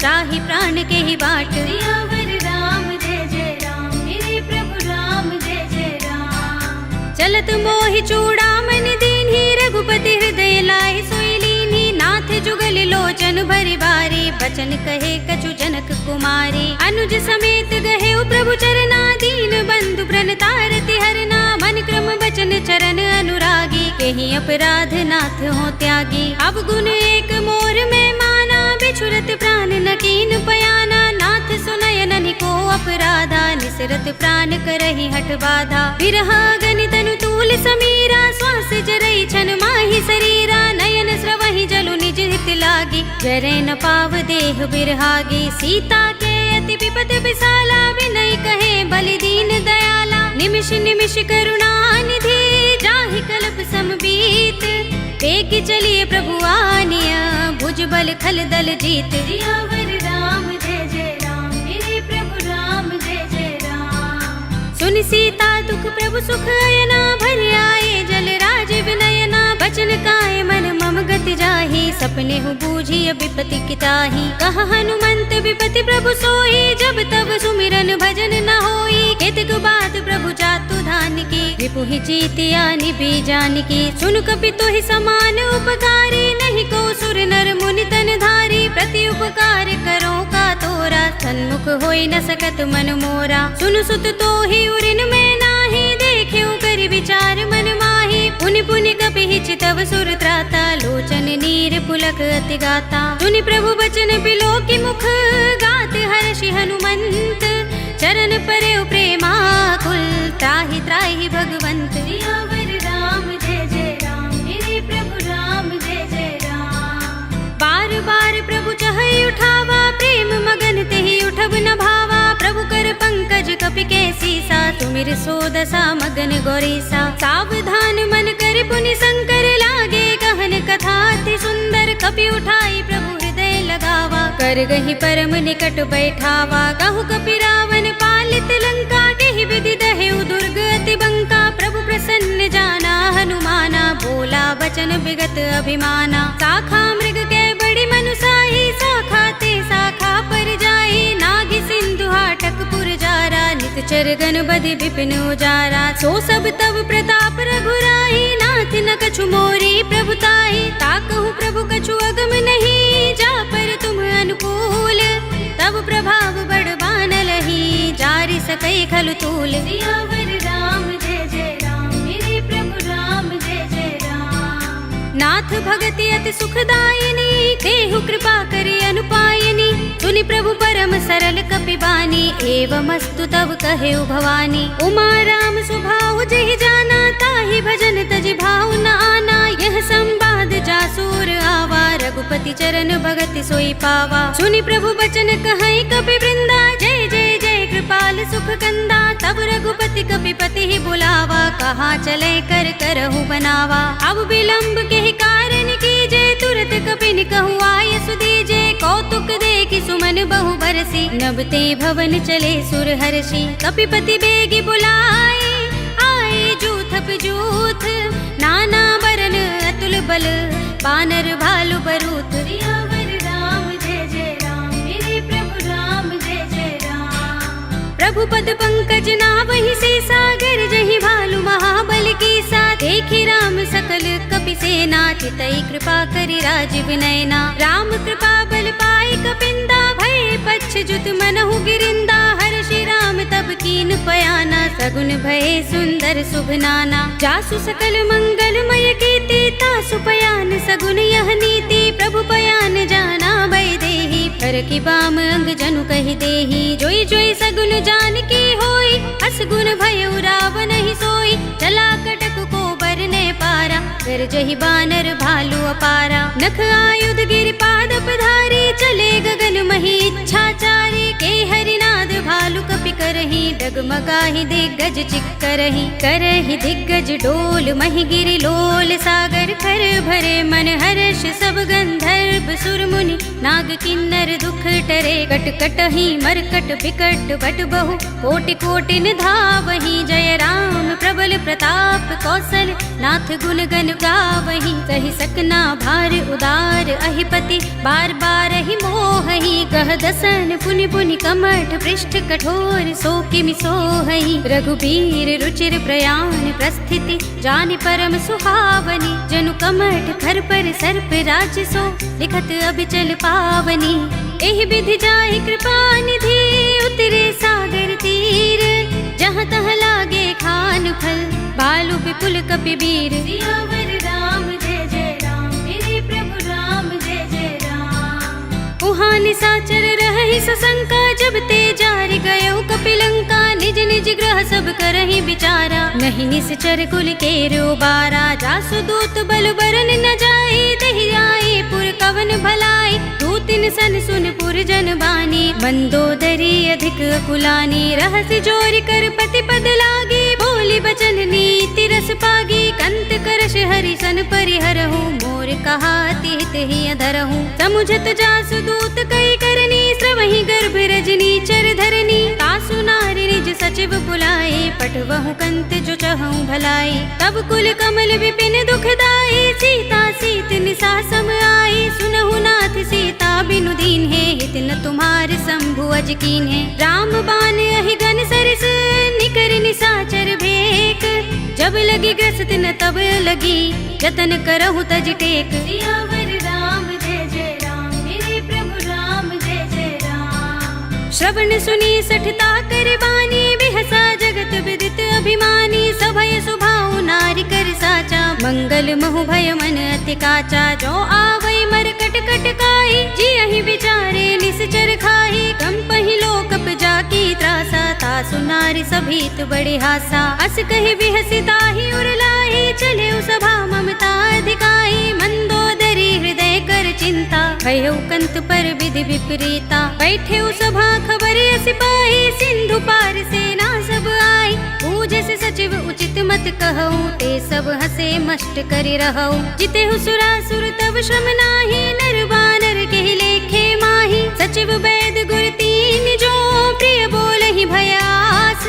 त्राहि प्राण के ही बाट। सियावर राम जय जय राम मेरे प्रभु राम जय जय राम। चलत मोहि चूड़ामणि दीन्ही रघुपति हृदय लाए सोई लीन्ही। नाथ जुगल लोचन भरि बारी बचन कहे कछु जनक कुमारी। अनुज समेत गहे प्रभु चरना दीन बंधु प्रणतारति हरना। मन क्रम बचन चरण अनुरागी केहि अपराध नाथ हो त्यागी। अब गुण एक मोर में माना छुरत प्राण न कीन पयाना, नाथ सुनयन को अपराधा, निसरत प्राण करहि हठ बाधा। विरहा गनि तनु तूल समीरा, श्वास जरई छन माहि शरीरा, नयन स्रवहि जलु निज हित लागी, जरे न पाव देह बिरहागी। सीता के अति विपद विशाला, विनय कहे बलि दीन दयाला, निमिष निमिष करुणा निधि, जाहि कल्प समबीत। वेग चलिए प्रभु आनिया, भुज बल खल दल जीत। सियावर राम जय जय राम, मेरे प्रभु राम जय जय राम। सुन सीता दुख प्रभु सुख अयना, भर आए जल राज विनयना। बचन काय मन मम गति जाहि, सपने हूँ बूझिय विपति किताहि। कहा हनुमंत विपति प्रभु सोई, जब तब सुमिरन भजन न होई। केतक बात प्रभु जातु धान की, रिपुहि जीतिया निभि जान की। सुन कपि तोहि समान उपकारी, नहीं को सुर नर मुनि तन धारी। प्रति उपकार करो का तोरा, सन्मुख होई न सकत मन मोरा। सुन सुत तोहि उरिन में नाही, देखे कर विचार मन माही। पुनि पुनि कपि चितव सुर त्राता, लोचन नीर पुलक अति गाता। सुनि प्रभु बचन बिलोकि मुख, गात हर्षि हनुमंत। चरण परे प्रेमाकुल, त्राहि त्राहि भगवंत। सियावर राम जय जय राम, मेरे प्रभु राम जय जय राम। बार बार प्रभु चहई उठावा, प्रेम मगन तेहि उठब न भावा। प्रभु कर पंकज कपि के सीसा, तुमिर सोदसा मगन गौरीसा। सावधान मन कर पुनि शंकर, लागे गहन कथा अति सुंदर। कपि उठाई प्रभु हृदय लगावा, कर गहि परम निकट बैठावा। कहु कपि रावण पालित लंका, केहि विधि दहेउ दुर्ग अति बंका। प्रभु प्रसन्न जाना हनुमाना, बोला बचन विगत अभिमाना। शाखा मृग के बड़ी मनुसाही, शाखा ते शाखा पर जाई। नागि सिंधु हाटक पुर जारा, नित चरगन बधि विपिन उजारा। सो सब तब प्रताप रघुराई, नाथ न कछु मोरी प्रभुताई। ताकहु प्रभु कछु अगम नहीं, जा पर तुम अनुकूल। तब प्रभाव बड़ बानलहि, जारि सकै खलु तूल। सियावर राम जय जय राम, मेरे प्रभु राम जय जय राम। नाथ भगति अति सुखदायिनी, देहु कृपा करि अनुपायिनी। सुनि प्रभु परम सरल कपि बानी, एवमस्तु तब कहेउ भवानी। उमा राम सुभाउ जेहि जाना, ताहि भजन तजि भाउ न आना। यह संवाद जासूर आवा, रघुपति चरण भगति सोई पावा। सुनि प्रभु बचन कहई कपि वृंदा, जय जय जय कृपाल सुख कंदा। तब रघुपति कपि पति ही बुलावा, कहाँ चले कर करहु बनावा। अब विलंब के कारण कीजे, तुरत कपि कहु आय सुदीजे। कौतुक देखि सुमन बहु बरसी, नबते भवन चले सुर हर्षि। कपिपति बेगी बुलाए, आए जूथ जूथ। नाना बरन अतुल बल, बानर भालु बरूथ। सियावर राम जय जय राम, मेरे प्रभु राम जय जय राम। प्रभु पद पंकज नावहि से, सागर जहि भालु महाबल की सा। देखि राम सकल कपि सेना, चितई कृपा करि राजीव नयना। राम कृपा बल पाई कपिंदा, भय पच्छ जुत मनहु गिरिंदा। हर्षि राम तब कीन पयाना, सगुन भय सुंदर शुभ नाना। जासु सकल मंगलमय कीर्ति, तासु पयान सगुन यह नीति। प्रभु पयान जाना भय देहि, हर की बाम अंग जनु कहि देहि। जोई जोई सगुन जान की होई, असगुन भय रावण ही सोई। चला कटक को बरने पारा, गरजहि बानर भालु अपारा। नख आयुध गिर पाद पधारी, चले गगन मही इच्छाचारी। के हरिनाद भालु कपि करहि, डगमगाहि दिग्गज चिक्करहि। करहि दिग्गज डोल महि गिरि लोल, सागर कर भरे मन हर्ष सब गंधर्व सुर मुनि। नाग किन्नर दुख टरे, कट कटहि मरकट बिकट बट बहु। कोटि कोटि निधावहि, जय राम प्रबल प्रताप कौशल। नाथ गुण गन गावहि, सहि सकना भार उदार। अहिपति बार बार ही मोहहि, कह दसन पुनि पुनि कमठ पृष्ठ कठोर। सो किमि सोहहि, रघुबीर रुचिर प्रयाण प्रस्थिति। जानि परम सुहावनी, जनु कमठ खर पर सर्प राज सो। लिखत अबिचल पावनी, एहि विधि जाहि कृपा निधि। उतरे सागर तीर, जहाँ तहाँ लागे खान फल। भालु विपुल कपि वीर, सियावर राम जय जय राम, मेरे प्रभु राम जय जय राम। निशाचर रही सशंका, जब ते जारि गयो कपिलंका। निज निज ग्रह सब करहि विचारा, नहीं निश्चर कुल केरो बारा। जासु दूत बल बरन न जाए, दहि आए पुर कवन भलाई। दूतिन सन सुन पुर जन बानी, मंदोदरी अधिक कुलानी। रहस्य जोरि कर पति पद लागी, बोली बचन नीति रस पागी। कंत करश हरि सन परिहरहु, मोर कहा अति हित ही अधरहु। समुझत जासु दूत कई करनी, श्रवहि गर्भ रजनी चर धरनी। तासु नारि निज सचिव बुलाए, पठवहु कंत जो चहु भलाई। तब कुल कमल विपिन दुखदाई, सीता सीत निसा सम आई। सुनहु नाथ सीता बिनु दीन है, हित न तुम्हार शंभु अज कीन है। राम बाण अहि गन सरिस, निकर निशाचर भेक। जब लगी ग्रस्त न तब लगी, जतन करहु तज टेक। सियावर राम जय जय राम, मेरे प्रभु राम जय जय राम। श्रवण सुनी सठता कर बानी, बिहसा जगत विदित अभिमानी। सभय सुभाउ नारी कर साचा, मंगल महु भय मन अति काचा। जो आवै मरकट कटकाई, जियहि विचारे निश्चर खाई। कंपहि लोकप जाकी त्रासा, तासु नारी सभीत बड़े हासा। अस कहि बिहसि ताहि उरलाई, चले सभा ममता अधिकाई। मंदोदरी हृदय कर चिंता, भयउ कंत पर विधि विपरीता। बैठे सभा खबर सिपाही, सिंधु पार सेना सब आई। पूजस सचिव उचित मत कहऊ, ते सब हसे मष्ट करि रहऊ। जितेहु सुरासुर तब श्रम नाही, नर बानर के लेखे माही। सचिव वैद गुर तीन जो, प्रिय बोलहि भयास।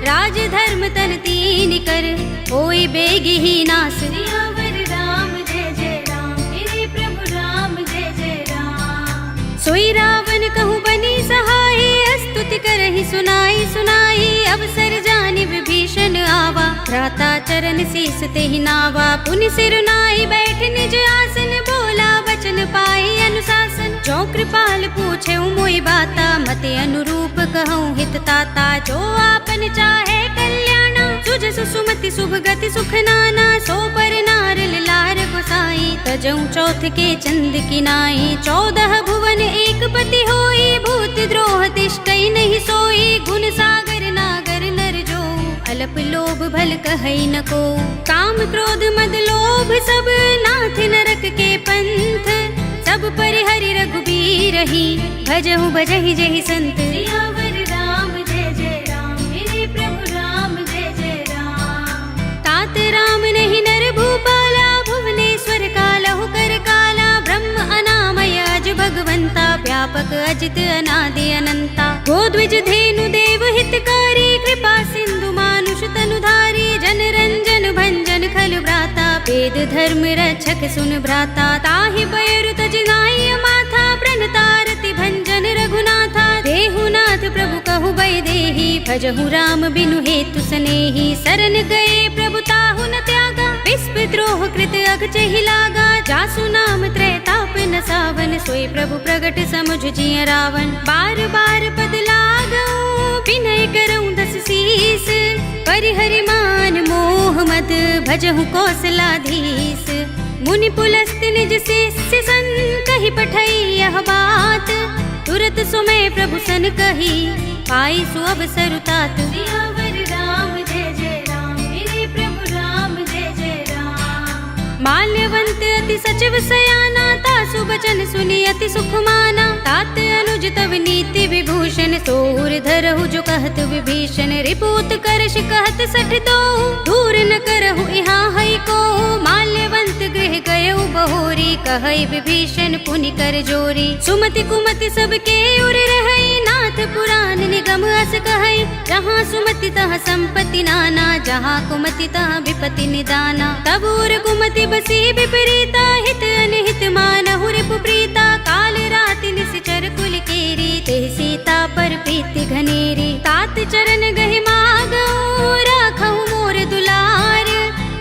राज धर्म तन तीन कर, होई बेगी ही नास। सियावर राम जय जय राम, मेरे प्रभु राम जय जय राम। सोई रावण कहूँ बनी सहाय, स्तुति करहि सुनाई सुनाई। अवसर जानि विभीषण आवा, भ्राता चरण शीस तेहि नावा। पुनि सिर नाई बैठ निज आसन, बोला वचन पाई अनुशासन। जो कृपाल पूछे मोहि बाता, मते अनुरूप कहूँ हित ताता। जो आपन चाहे कल्याणा, सुजसु सुमति शुभ गति सुख नाना। सो पर नार लार गोसाई, तजऊ चौथ के चंद की नाई। 14 भुवन एक पति होई, भूत द्रोह तिष्ठई नहीं सोई। गुण सागर नागर नर जो, अल्प लोभ भल कहई न को। काम क्रोध मद लोभ सब, नाथ नरक के पंथ। सब परिहरि रघुबीर ही, भजहु भजहि जेहि संत। सियावर राम जय जय राम, मेरे प्रभु राम जय जय राम। तात राम नहीं नर भूपाला, भुवनेश्वर कालहु कर काला। ब्रह्म अनामय अज भगवंता, व्यापक अजित अनादि अनंता। गोद्विज धेनु देव हितकारी, कृपा सिंधु मानुष तनुधारी। जन रंजन भंजन खल भ्राता, वेद धर्म रक्षक सुन भ्राता। ताहि पैरु तज नाई माथा, प्रणतारति भंजन रघुनाथा। देहुनाथ प्रभु कहु बै देहि, भजहु राम बिनु हेतु सनेहि। शरण गए प्रभु ताहु न त्यागा, विस्पद्रोह कृत अघचहि लागा। जासु नाम त्रैताप न सावन, सोई प्रभु प्रगट समुझ जिय रावण। बार बार पद लागऊ, विनय करऊँ दस शीस। परिहरि मान मोह मद, भजहु कौशलाधीश। मुनि पुलस्त निज शिष्य सन, कहि पठई यह बात। तुरत सुमय प्रभु सन कही, पाई सु अवसर तात। सियावर राम जय जय राम, मेरे प्रभु राम जय जय राम। माल्यवंत अति सचिव सयाना, तासु बचन सुनि अति सुख माना। तात अनुज तव नीति विभूषण, सोर धरहु जो कहत विभीषण। रिपुत करश कहत सठ दो, दूर न करहु यहाँ हई को। माल्यवंत गृह गयउ बहोरी, कहई विभीषण पुनि कर जोरी। सुमति कुमति सबके उर रहई, नाथ पुराण निगम अस कहई। जहाँ सुमति तहाँ संपत्ति नाना, जहाँ कुमति तहाँ विपत्ति निदाना। तब उर कुमति बसी विपरीता, हित अनहित मानहु रिपु प्रीता। काल राति निश्चर कुल केरी, तेहि सीता पर प्रीति घनेरी। तात चरण गहि मागऊ, राखहु मोर दुलार।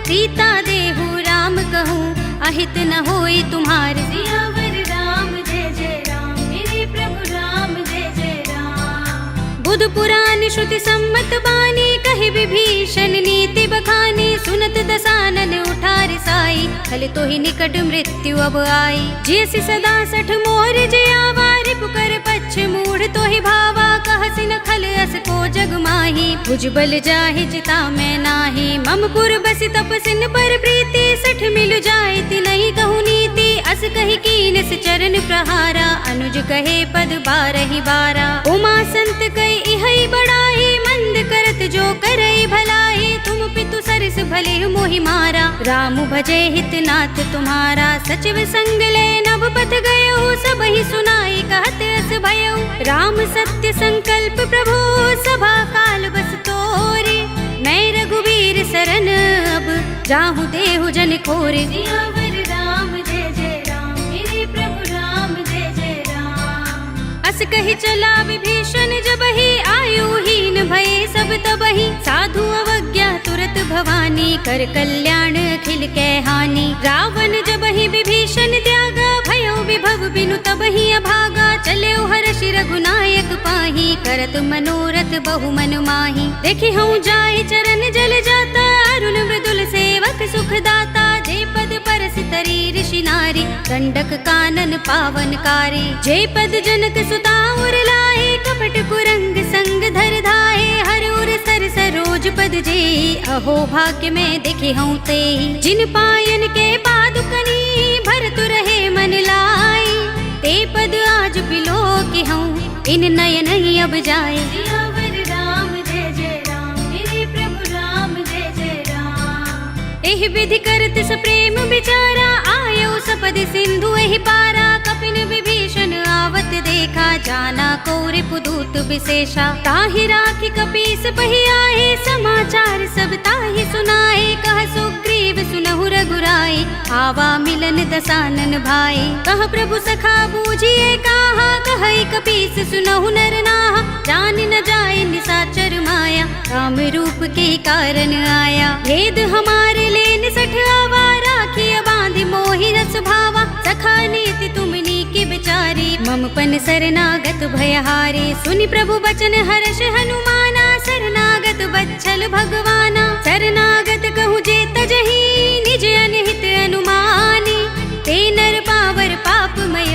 सीता देहु राम कहूँ, अहित न होई तुम्हार। सियावर राम जय जय राम, मेरे प्रभु राम जय जय राम। बुध पुराण श्रुति सम्मत बानी, कहे विभीषण नीति बखानी। सुनत दसानन उठार साई, खल तो ही निकट मृत्यु अब आई। जैसी सदा सठ मोर जे आवा, रिपुकर पच्छ मूढ़ तो ही भावा। कहसी न खल अस को जग माही, भुजबल जाहि चिता में नाही। ममपुर बसि तपसिन पर प्रीति, सठ मिल जाय तिनहि कहु नीति। अस कहि कीनस चरण प्रहारा, अनुज कहे पद बारहि बारा। उमा संत कई इहै बड़ाई, मंद करत जो करई भलाई। तुम पितु सरस भले मोहि मारा, राम भजे हित नाथ तुम्हारा। सचिव संग ले नभ पथ गयो, सबहि सुनाई कहत अस भयो। राम सत्य संकल्प प्रभु, सभा काल बस तोरे। मैं रघुवीर सरन अब, जाहु देहु जन खोरे। सियावर राम जय जय राम, मेरे प्रभु राम जय जय राम। अस कहि चला विभीषण जबहि, आयुहीन भये सब तबहि। साधु अवज्ञा तुरत भवानी, कर कल्याण अखिल कै हानि। रावण जबहि विभीषण त्यागा, भयो विभव बिनु तबहि अभागा। चले हर्ष रघुनायक पाही, करत मनोरथ बहु मन माही। देखि हूँ जाय चरण जल जाता, अरुण मृदुल सेवक सुख दाता। जे पद परस तरी ऋषि नारी, दंडक कानन पावनकारी। जे पद जनक सुता उर लाए, कपट कुरंग संग धर धाए। हर उर सर सरोज पद जे, अहो भाग्य में देखे हूँ ते। जिन पायन के पादुकनी, भरतु रहे मन लाई। ते पद आज बिलो के हूँ, इन नयन ही अब जाए। सियावर राम जय जय राम, मेरे प्रभु राम जय जय राम। एहि विधि करत सप्रेम विचारा, आयो सपद सिंधु एहि पारा। कपिन विभीषण आवत देखा, जाना कौरि पुदूत विशेषा। ताहि राखी कपीस पहि आए, समाचार सब ताहि सुनाए। कह सुग्रीव सुनहु रघुराई, आवा मिलन दसानन भाई। कह प्रभु सखा बूझिए काहा, कहई कपीस सुनहु नर नाहा। जान न जाए निसाचर माया, राम रूप के कारण आया। भेद हमारे लेन सठ आवा, राखिय बांधि मोहि रस भावा। सखा नीति तुमनी की बिचारी, मम पन शरणागत भयहारी। सुनि प्रभु बचन हर्ष हनुमाना, शरणागत बच्छल भगवाना। शरणागत कहु जे तजहि, निज अनहित अनुमानी। ते नर पावर पापमय,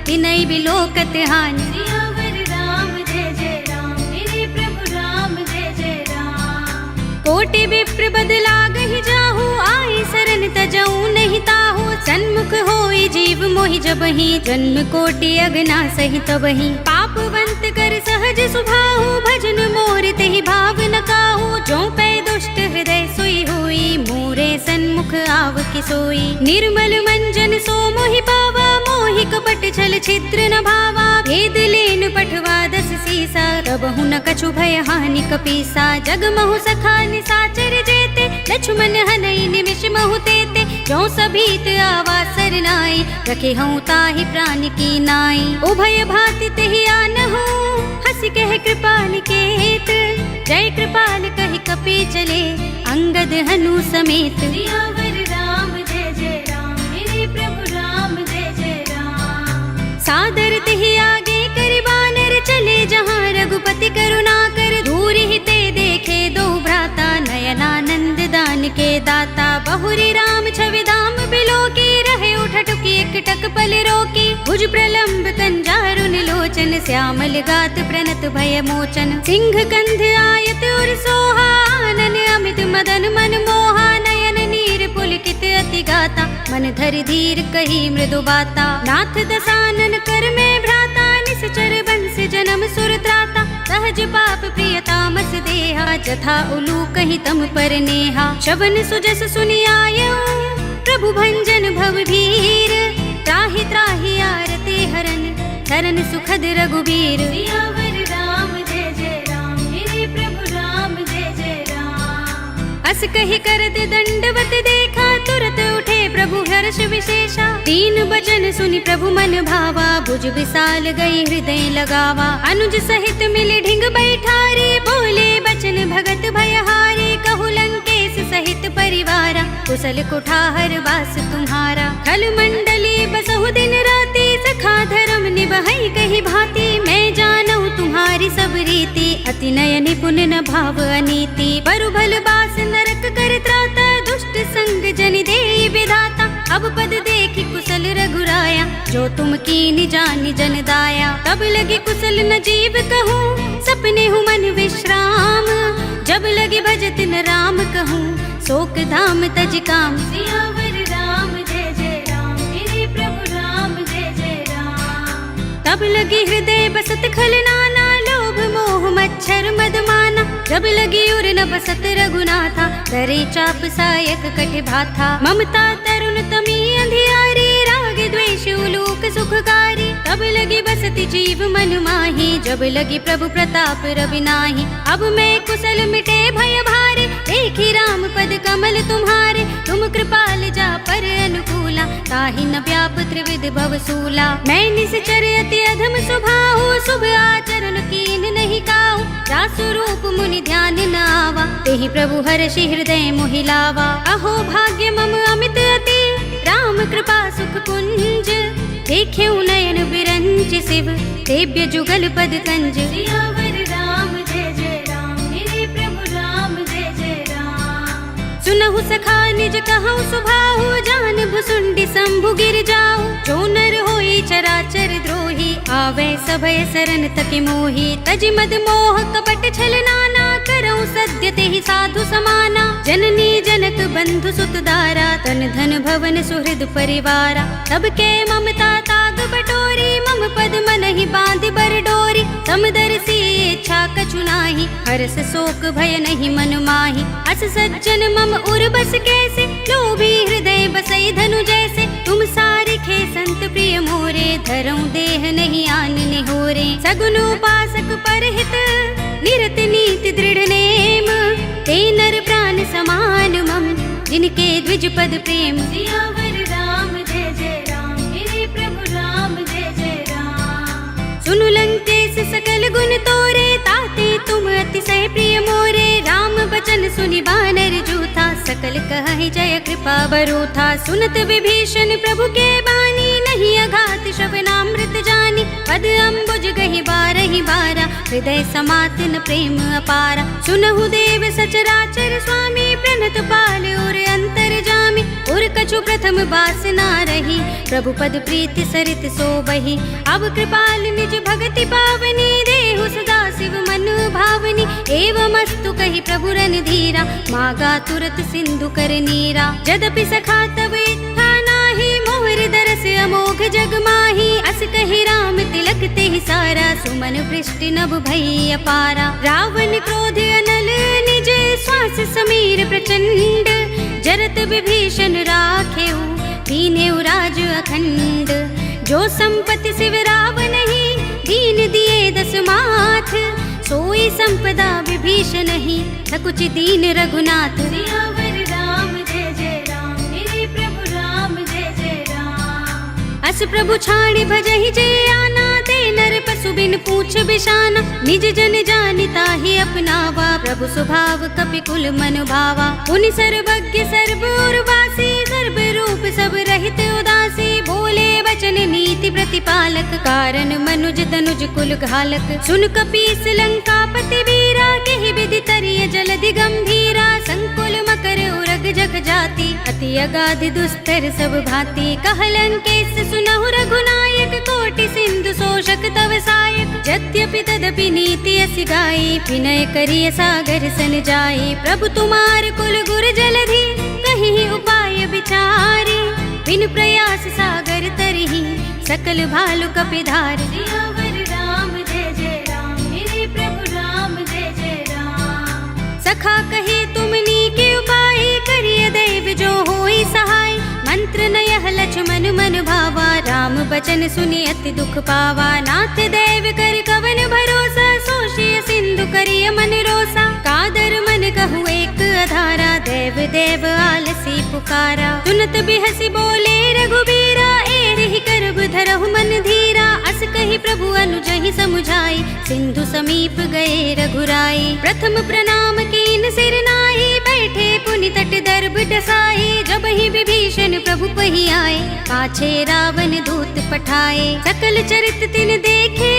तिनहि बिलोकत हानि। सियावर राम जय जय राम, मेरे प्रभु राम जय जय राम। कोटि विप्र बदला गहि जाहु, आई शरण तजऊ नहीं ताहु। सन्मुख होई जीव मोहि जबहि, जन्म कोटि अगना सहि तबहि। पापवंत कर सहज सुभाहु, भजन मोर तेहि भाव न काहू। जो पै दुष्ट हृदय सोई होई, मोरे सन्मुख आव कि सोई। निर्मल मंजन सो मोहि पावा, मोहि कपट छल छिद्र न भावा। भेद लेन पठवा दस सीसा, तबहु न कछु भय हानि कपीसा। जग महु सखा निसाचर जेते, लक्ष्मण हनई निमिष महु तेते। जो सभीत आवा सरनाई, रखे हूँ ताहि प्राण की नाई। उभय भाति तेहि आनहु, हंसी कह कृपाल केत। जय कृपाल कहि कपि चले, अंगद हनु समेत। सियावर राम जय जय राम, मेरे प्रभु राम जय जय राम। सादर तेहि आगे करि बानर, चले जहाँ रघुपति करुणा कर। दूर ही ते देखे दो भ्राता, नयनानंद दान के दाता। बहुरी राम छवि धाम बिलो की, रहे उठटुकी एकटक पल रोकी। भुज प्रलंब कंजारुन लोचन, श्यामल गात प्रणत भय मोचन। सिंह कंध आयत उर सोहा, आनन अमित मदन मन मोहा। नयन नीर पुलकित अति गाता, मन धर धीर कही मृदु बाता। नाथ दसानन कर में भ्राता, निश्चर बंस जन्म सुर त्राता। सहज पाप प्रियतामस देहा, जथा उलू कहि तम पर नेहा। शवन सुजस सुनि आयऊ, प्रभु भंजन भव भीर। त्राहि त्राहि आरते हरन, शरण सुखद रघुबीर। सियावर राम जय जय राम, मेरे प्रभु राम जय जय राम। अस कहि करत दंडवत देखा, तुरत उठे प्रभु हर्ष विशेषा। तीन बचन सुनि प्रभु मन भावा, भुज विशाल गई हृदय लगावा। अनुज सहित मिले ढिंग बैठारे, बोले बचन भगत भयहारे। कहु लंकेश सहित परिवारा, कुशल कुठार वास तुम्हारा। खल मंडली बसहु दिन राति, सखा धर्म निभई कही भांति। मैं जानऊ तुम्हारी सब रीति, अति नय निपुण न भाव अनीति। परु भल बास नरक कर त्राता, दुष्ट संग जन दे विधाता। अब पद देखी कुशल रघुराया, जो तुम कीन जानि जन दाया। तब लगी कुशल न जीव कहूँ, सपने हूँ मन विश्राम। जब लगी भजत न राम कहूँ, शोक धाम तज काम। सियावर राम जय जय राम, मेरे प्रभु राम जय जय राम। तब लगी हृदय बसत खल नाना, लोभ मोह मच्छर मद माना। जब लगी उर न बसत रघुनाथा, करे चाप सायक कट भाथा। ममता तरुण तमी अंधियारी, राग द्वेष उलूक सुखकारी। तब लगी बसती जीव मन माही, जब लगी प्रभु प्रताप रवि नाही। अब मैं कुशल मिटे भय भारे, देखी राम पद कमल तुम्हारे। तुम कृपाल जा पर अनुकूला, ताहि न व्याप त्रिविध भव सूला। मैं निश्चर अति अधम स्वभाव, शुभ आचरण कीन नहीं काहू। जासु रूप मुनि ध्यान न आवा, तेहि प्रभु हर्षि हृदय मोहि लावा। अहो भाग्य मम अमित अति, राम कृपा सुख पुंज। देखे नयन बिरंज शिव, देव्य जुगल पद कंज। सियावर राम जय जय राम, मेरे प्रभु राम जय जय राम। सुनहु सखा निज कहूँ सुभाहु, जान भुसुंडी शंभु गिर जाऊ। जो नर होई चराचर द्रोही, आवे सभय सरन तकि मोही। तज मद मोह कपट छल नाना, करऊँ सद्य तेहि साधु समाना। जननी जनक बंधु सुत दारा, तन धन भवन सुहृद परिवारा। तब के ममता ताग बटोरी, मम पद मन ही बांध बर डोरी। समदर्शी इच्छा कछु नाही, हर्ष शोक भय नहीं मन माही। अस सज्जन मम उर बस कैसे, लोभी हृदय बसई धनु जैसे। तुम सारिखे संत प्रिय मोरे, धरऊँ देह नहीं आन निहोरे। सगुन उपासक परहित, निरत नीति दृढ़ नेम। ते नर प्राण समान मम, जिनके द्विज पद प्रेम। सियावर राम जय जय राम, मेरे प्रभु राम जय जय राम। सुनु लंकेश सकल गुण तोरे, ताते तुम अतिशय प्रिय मोरे। राम बचन सुनि बानर जूथा, सकल कहहि जय कृपा बरूथा। सुनत विभीषण प्रभु के बानी, नहीं अघात श्रवणामृत जानी। पद अम्बुज गहि बारहि बारा, हृदय समात न प्रेम अपारा। सुनहु देव सचराचर स्वामी, प्रणत पाल और अंतर जामी। और कछु प्रथम बासना रही, प्रभु पद प्रीति सरित सोबहि। अब कृपाल निज भगति पावनी, देहु सदा शिव मन भावनी। एवमस्तु कहि प्रभु रन धीरा, मागा तुरत सिंधु कर नीरा। जदपि सखा तब इत्था नाही, मोहर दरस अमोघ जग माही। अस कहि राम तिलक तेहि सारा, सुमन वृष्टि नभ भई अपारा। रावण क्रोध अनल निज, श्वास समीर प्रचंड। जरत विभीषण राखेऊ, दीनेऊ राज अखंड। जो संपत्ति शिव रावण ही, दीन दिए दस माथ। सोई संपदा विभीषण ही, सकुच दीन रघुनाथ। सियावर राम जय जय राम, मेरे प्रभु राम जय जय राम। अस प्रभु छाड़ी भजहि जय आना, ते नर पशु बिन पूछ बिशाना। निज जन जानिता ही अपनावा, प्रभु स्वभाव कपि कुल मन भावा। पुनि सर्वज्ञ सर्व उर्वासी, सर्व रूप सब रहित उदासी। बोले वचन नीति प्रतिपालक, कारण मनुज तनुज कुल घालक। सुन कपीस लंकापति वीरा, केहि विधि करिय जलधि गंभीरा। संकुल मकर उरग जग जाति, अति अगाध दुस्तर सब भांति। कहलन केस सुनहु रघुनायक, कोटि सिंधु शोषक तव सायक। यद्यपि तदपि नीति असि गाई, विनय करिय सागर सन जाई। प्रभु तुमार कुल गुर जलधि, कहीं उपाय विचारी। बिन प्रयास सागर तरही, सकल भालु कपिधार। सियावर राम जय जय राम, मेरे प्रभु राम जय जय राम। सखा कहे तुमनी के उपाय, करिय दैव जो होई सहाय। मंत्र नयह लक्ष्मण मन भावा, राम बचन सुनि अति दुख पावा। नाथ देव कर कवन भरोसा, सोषिय सिंधु करिय मन रोसा। कादर मन कहु एक अधारा, देव देव आलसी पुकारा। सुनत बिहसी बोले रघुबीरा, एहि करब धरहु मन धीरा। अस कहि प्रभु अनुजहि समुझाई, सिंधु समीप गए रघुराई। प्रथम प्रणाम कीन सिर नाहि, बैठे पुनि तट दर्भ डसाई। जब ही विभीषण प्रभु पहि आए, पाछे रावण दूत पठाए। सकल चरित तिन देखे,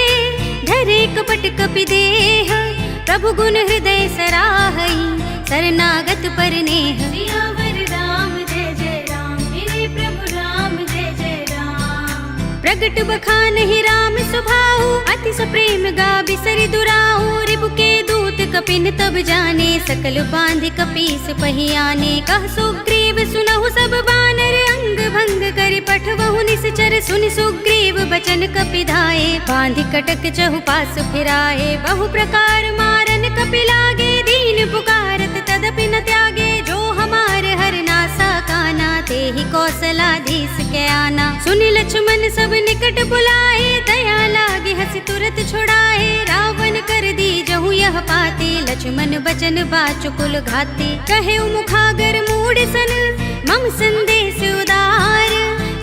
धरे कपट कपि देह। प्रभु गुण हृदय सराहई, शरणागत पर नेह। सियावर राम जय जय राम, मेरे प्रभु राम जय जय राम। प्रगट बखान ही राम सुभाऊ, अति सप्रेम गा बिसरि दुराऊ। रिबु के दूत कपिन तब जाने, सकल बांध कपीस पहियाने। कह सुग्रीव सुनहु सब बानर, अंग भंग करि पठवहु निश्चर। सुनि सुग्रीव बचन कपिधाए, बांधि कटक चहु पास फिराए। बहु प्रकार मारन कपि लागे, दीन पुकारत तदपि न त्यागे। जो हमार हर नासा काना, तेहि कौशलाधीश के आना। सुनि लक्ष्मण सब निकट बुलाए, दया लागे हंसि तुरत छुड़ाए। रावण कर दी जहु यह पाते, लक्ष्मण बचन बाचुकुल घाते। कहे मुखागर मूढ़ सन, मम संदेश उदार।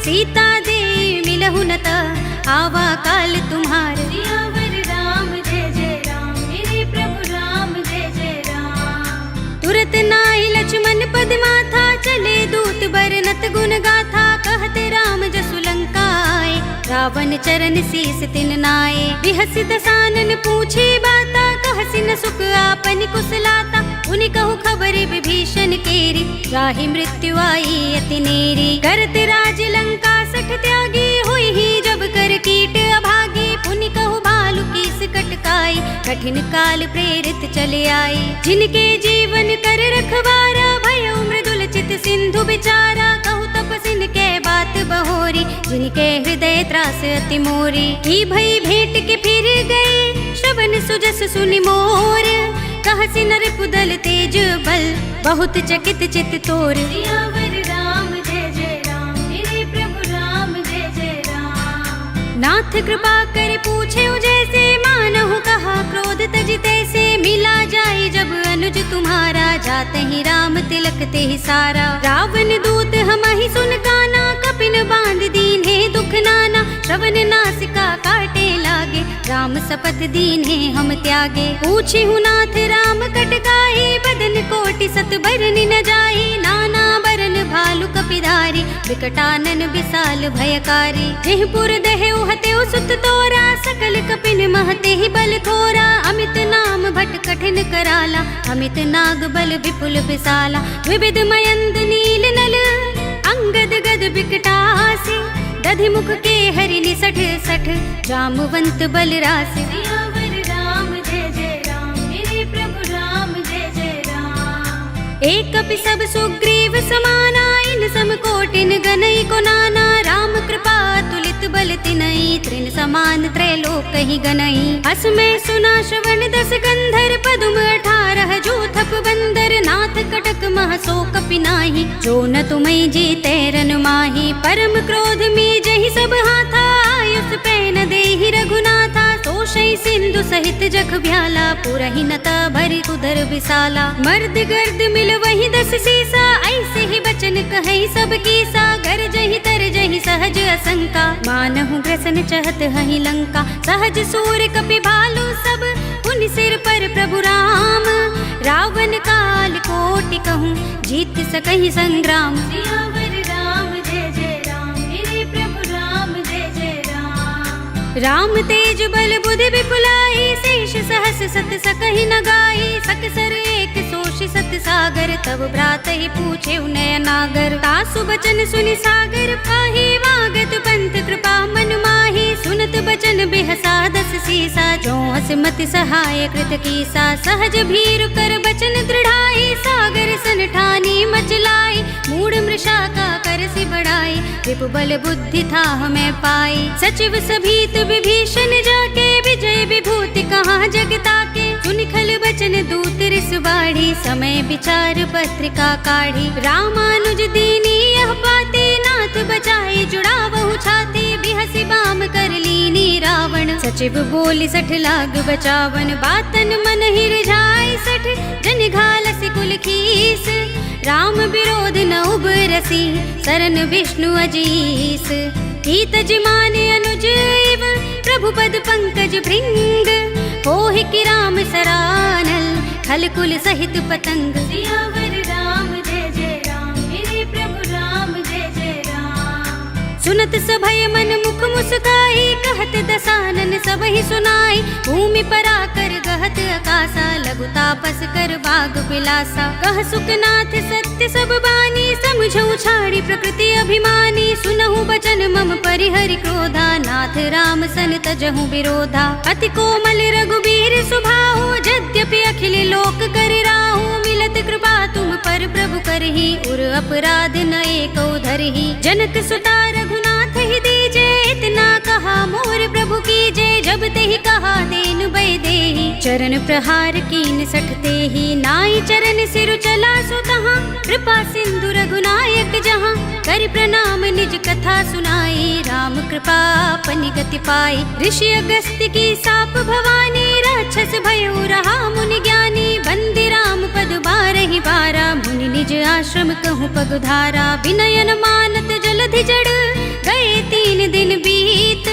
सीता दे मिलहु न त, आवा काल तुम्हार। सियावर राम जय जय राम, मेरे प्रभु राम जय जय राम। तुरत नाहि लक्ष्मण पद माथा, चले दूत बरनत गुण गाथा। कहते राम जसु लंका आए, रावण चरण शीस तिन नाए। बिहसि दसानन पूछे बाता, कहसि न सुख आपन कुशलाता। उनि कहु खबर विभीषण केरी, राहि मृत्यु आई अति नेरी। करत राज लंका सठ त्यागी, हुई ही जब कर कीट अभागी। पुनि कहु भालु कीस कटकाई, कठिन काल प्रेरित चले आई। जिनके जीवन कर रखवारा, भयो मृदुल चित सिंधु बिचारा। कहु तपसिन के बात बहोरी, जिनके हृदय त्रास अति मोरी। की भई भेंट के फिर गए, श्रवण सुजस सुनि मोर। कहसि नरपुदल तेज बल, बहुत चकित चित तोर। सियावर राम जय जय राम, मेरे प्रभु राम जय जय राम। नाथ कृपा कर पूछे जैसे, मानहु कहा क्रोध तज तैसे। मिला जाए जब अनुज तुम्हारा, जाते ही राम तिलक ते ही सारा। रावण दूत हमहि सुन काना, कपिन बांध दीन्हे दुख नाना। श्रवण नासिका काटे लागे, राम शपथ दीन्हे हम त्यागे। पूछे नाथ राम कटकाई, बदन कोटि सत बरनि न जाई। नाना बरन भालु कपिधारी, विकटानन विशाल भयकारी। जेहपुर दहेउ हतेउ सुत तोरा, सकल कपिन महते ही बल थोरा। अमित नाम भट कठिन कराला, अमित नाग बल विपुल विशाला। विविध मयंद नील नल, अंगद गद बिकटासी। दधि मुख के हरि निसठ सठ, जामवंत बल रासि। सियावर राम जय जय राम, मेरे प्रभु राम जय जय राम। एक कपि सब सुग्रीव समाना, इन सम कोटिन गनई को नाना। राम कृपा तुलित बल तिनई, त्रिन समान त्रैलोक ही गनई। अस में सुना श्रवण दस गंधर, पदुम 18 जूथप बंदर। नाथ कटक मह सो कपि नाही, जो न तुमई जीते रन माही। परम क्रोध में जहि सब हाथा, आयुष पैन देहि रघुनाथा। तोषई सिंधु सहित जख भ्याला, पुरहि नता भरि उदर विशाला। मर्द गर्द मिल वही 10 सीसा, ऐसे ही बचन कहई सब कीसा। गर जहि तर जहि सहज असंका, मानहु ग्रसन चहत हहि लंका। सहज सूर कपि भालु सब, पुनि सिर पर प्रभु राम। रावण काल कोटि कहूँ, जीत सकहि संग्राम। सियावर राम जय जय राम, मेरे प्रभु राम जय जय राम। राम तेज बल बुद्धि विपुलाई, शेष सहस सत सकहि न गाई। सकसर एक सोषि सत सागर, तब भ्रात ही पूछे नयनागर। तासु बचन सुनि सागर पाही, वागत पंथ कृपा मन माही। सुनत बचन बिहसा 10 सीसा, जो असमति सहाय कृत कीसा। सहज भीर कर बचन दृढ़ाई, सागर सन ठानी मचलाई। मूढ़ मृषा का करसि बढ़ाई, रिपु बल बुद्धि था हमें पाई। सचिव सभीत विभीषण जाके, विजय विभूति कहाँ जगता के। सुनि खल बचन दूत रिस बाढ़ी, समय विचार पत्रिका काढ़ी। रामानुज दीनी यह पाती, नाथ बचाई जुड़ावहु छाती। बिहसि बाम कर लीनी रावण, सचिव बोली 60 लाग बचावन। बातन मन ही रिझाई 60, जन घालसि कुल खीस। राम विरोध न उबरसी, सरन विष्णु अजीस। हीत जिमाने अनुज इव, प्रभु पद पंकज भृंग। होहि कि राम सरानल, खल कुल सहित पतंग। सियावर राम जय जय राम, मेरे प्रभु राम जय जय राम। सुनत सभय मन मुख मुस्काई, कहत दसानन सबहि सुनाई। भूमि पर आकर कहत अकासा, लघु तापस कर बाग बिलासा। कह सुखनाथ सत्य सब बानी, समझऊ छाड़ी प्रकृति अभिमानी। सुनहु बचन मम परिहरि क्रोधा, नाथ राम सन तजहु विरोधा। अति कोमल रघुबीर सुभाहु, यद्यपि अखिल लोक कर राहु। मिलत कृपा तुम पर प्रभु करही, उर अपराध न एको धरही। जनक सुता रघुनाथ ही दीजे, इतना कहा मोर प्रभु कीजे। जब तेहि कहा देन बै देहि, चरण प्रहार कीन सठते ही। नाई चरण सिरु चला सो तहाँ, कृपा सिंधु रघुनायक जहाँ। कर प्रणाम निज कथा सुनाई, राम कृपा अपनी गति पाई। ऋषि अगस्त्य की साप भवानी, राक्षस भयो रहा मुनि ज्ञानी। बंदी राम पद बारहि बारा, मुनि निज आश्रम कहूँ पगुधारा। विनयन मानत जलधि जड़, गए 3 दिन बीत।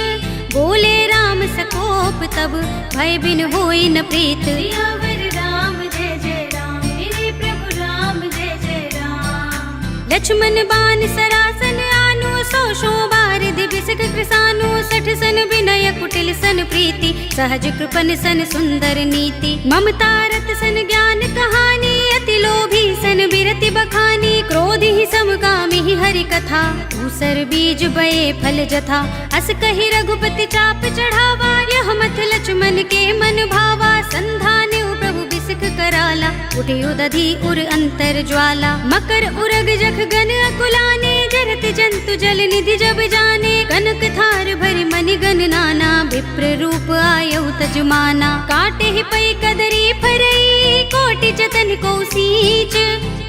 बोले राम सकोप तब, भय बिन होई न प्रीत। सियावर राम जय जय राम, मेरे प्रभु राम जय जय राम। लक्ष्मण बान सरासन आनु, 100 बार दिबिसक कृसानु। 60 सन विनय कुटिल सन प्रीति, सहज कृपन सन सुंदर नीति। ममता रत सन ज्ञान कहानी, अति लोभी सन बिरति बखानी। क्रोधि ही समकामी ही हरि कथा, दूसर बीज बये फल जथा। अस कहि रघुपति चाप चढ़ावा, यह मत लक्ष्मण के मन भावा। संधाने प्रभु बिसक कराला, उठे उदधि उर अंतर ज्वाला। मकर उरग जख गन अकुलाने, जरत जंतु जल निधि जब जाने। कनक थार भरि मनि गन नाना, विप्र रूप आयउ तजमाना। काटे ही पै कदरी फरई, कोटि जतन को सींच।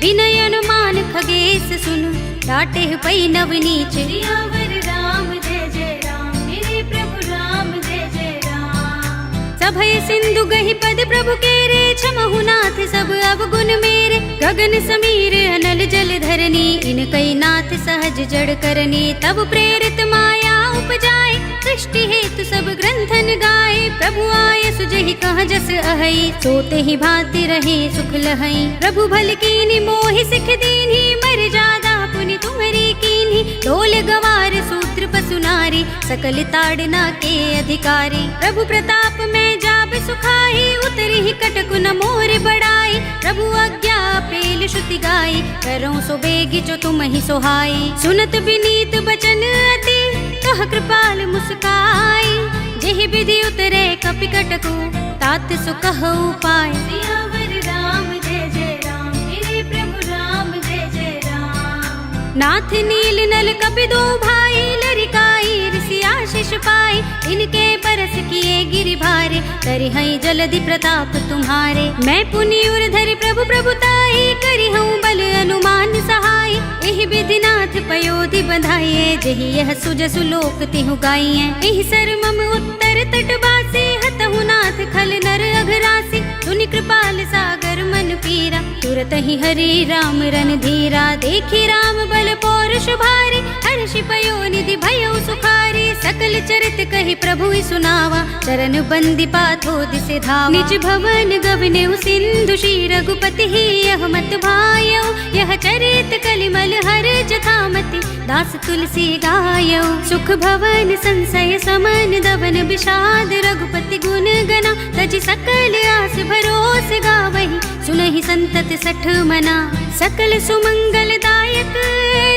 विनय अनुमान खगेश सुनु, डाटे ही पै नवनीच। सियावर राम जय जय राम, मेरे प्रभु राम जय जय राम। सभय सिंधु गहि पद प्रभु केरे, क्षमहु नाथ सब अवगुण मेरे। गगन समीर अनल जल धरनी, इनकई नाथ सहज जड़ करनी। तब प्रेरित माया उपजाए, सृष्टि हेतु सब ग्रंथन गाए। प्रभु आय सुजहि कह जस अहै, सोते ही भांति रहे सुख लहै। प्रभु भल कीनी मोहि सिख दीन्ही, मर जादा पुनि तुम्हरी कीन्ही। ढोल गवार सूत्र पसु नारी, सकल ताड़ना के अधिकारी। प्रभु प्रताप में जाब सुखाई, उतरी ही कटकु न मोर बड़ाई। प्रभु आज्ञा पेल श्रुति गाई, करो सो बेगी जो तुम ही सोहाई। सुनत विनीत बचन अति, कह कृपाल मुस्काई। जेहि विधि उतरे कपि कटकु, तात सो कहु पाय। सियावर राम जय जय राम, मेरे प्रभु राम जय जय राम। नाथ नील नल कपि दो भाई, लरिकाई ऋषि आशीष पाई। इनके परस किए गिरि भारे, तरि हई जलधि प्रताप तुम्हारे। मैं पुनि उर धरि प्रभु प्रभुताई, करि हूँ बल अनुमान सहाय। एहि विधि नाथ पयोधि बंधाइए, जेहि यह सुजसु लोक तिहु गाइए। एहि सर मम उत्तर तट बासे, हतहु नाथ खल नर अघरासी। सुनि कृपाल सागर मन पीरा, तुरत ही हरि राम रन धीरा। देखी राम बल पौरुष भारी, हर्षि पयो निधि भयो सुखारी। सकल चरित कहि प्रभु ही सुनावा, चरण बंदी पाथो दिसे धावा। निज भवन गवने सिंधु श्री रघुपति ही, यह मत भायो। यह चरित कलिमल हर जथामति, दास तुलसी गायो। सुख भवन संशय समन, दवन विषाद रघुपति गुण गना। तजि सकल आस भरोस गावहि, सुनहि संतत सठ मना। सकल सुमंगल दायक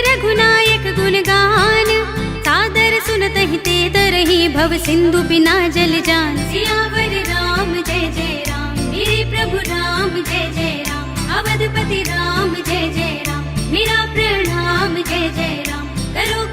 रघुनायक गुण गान, सादर सुनतहि ते तरहि भव सिंधु बिना जल जान। सियावर राम जय जय राम, मेरे प्रभु राम जय जय राम। अवधपति राम जय जय राम, मेरा प्रणाम जय जय राम। करो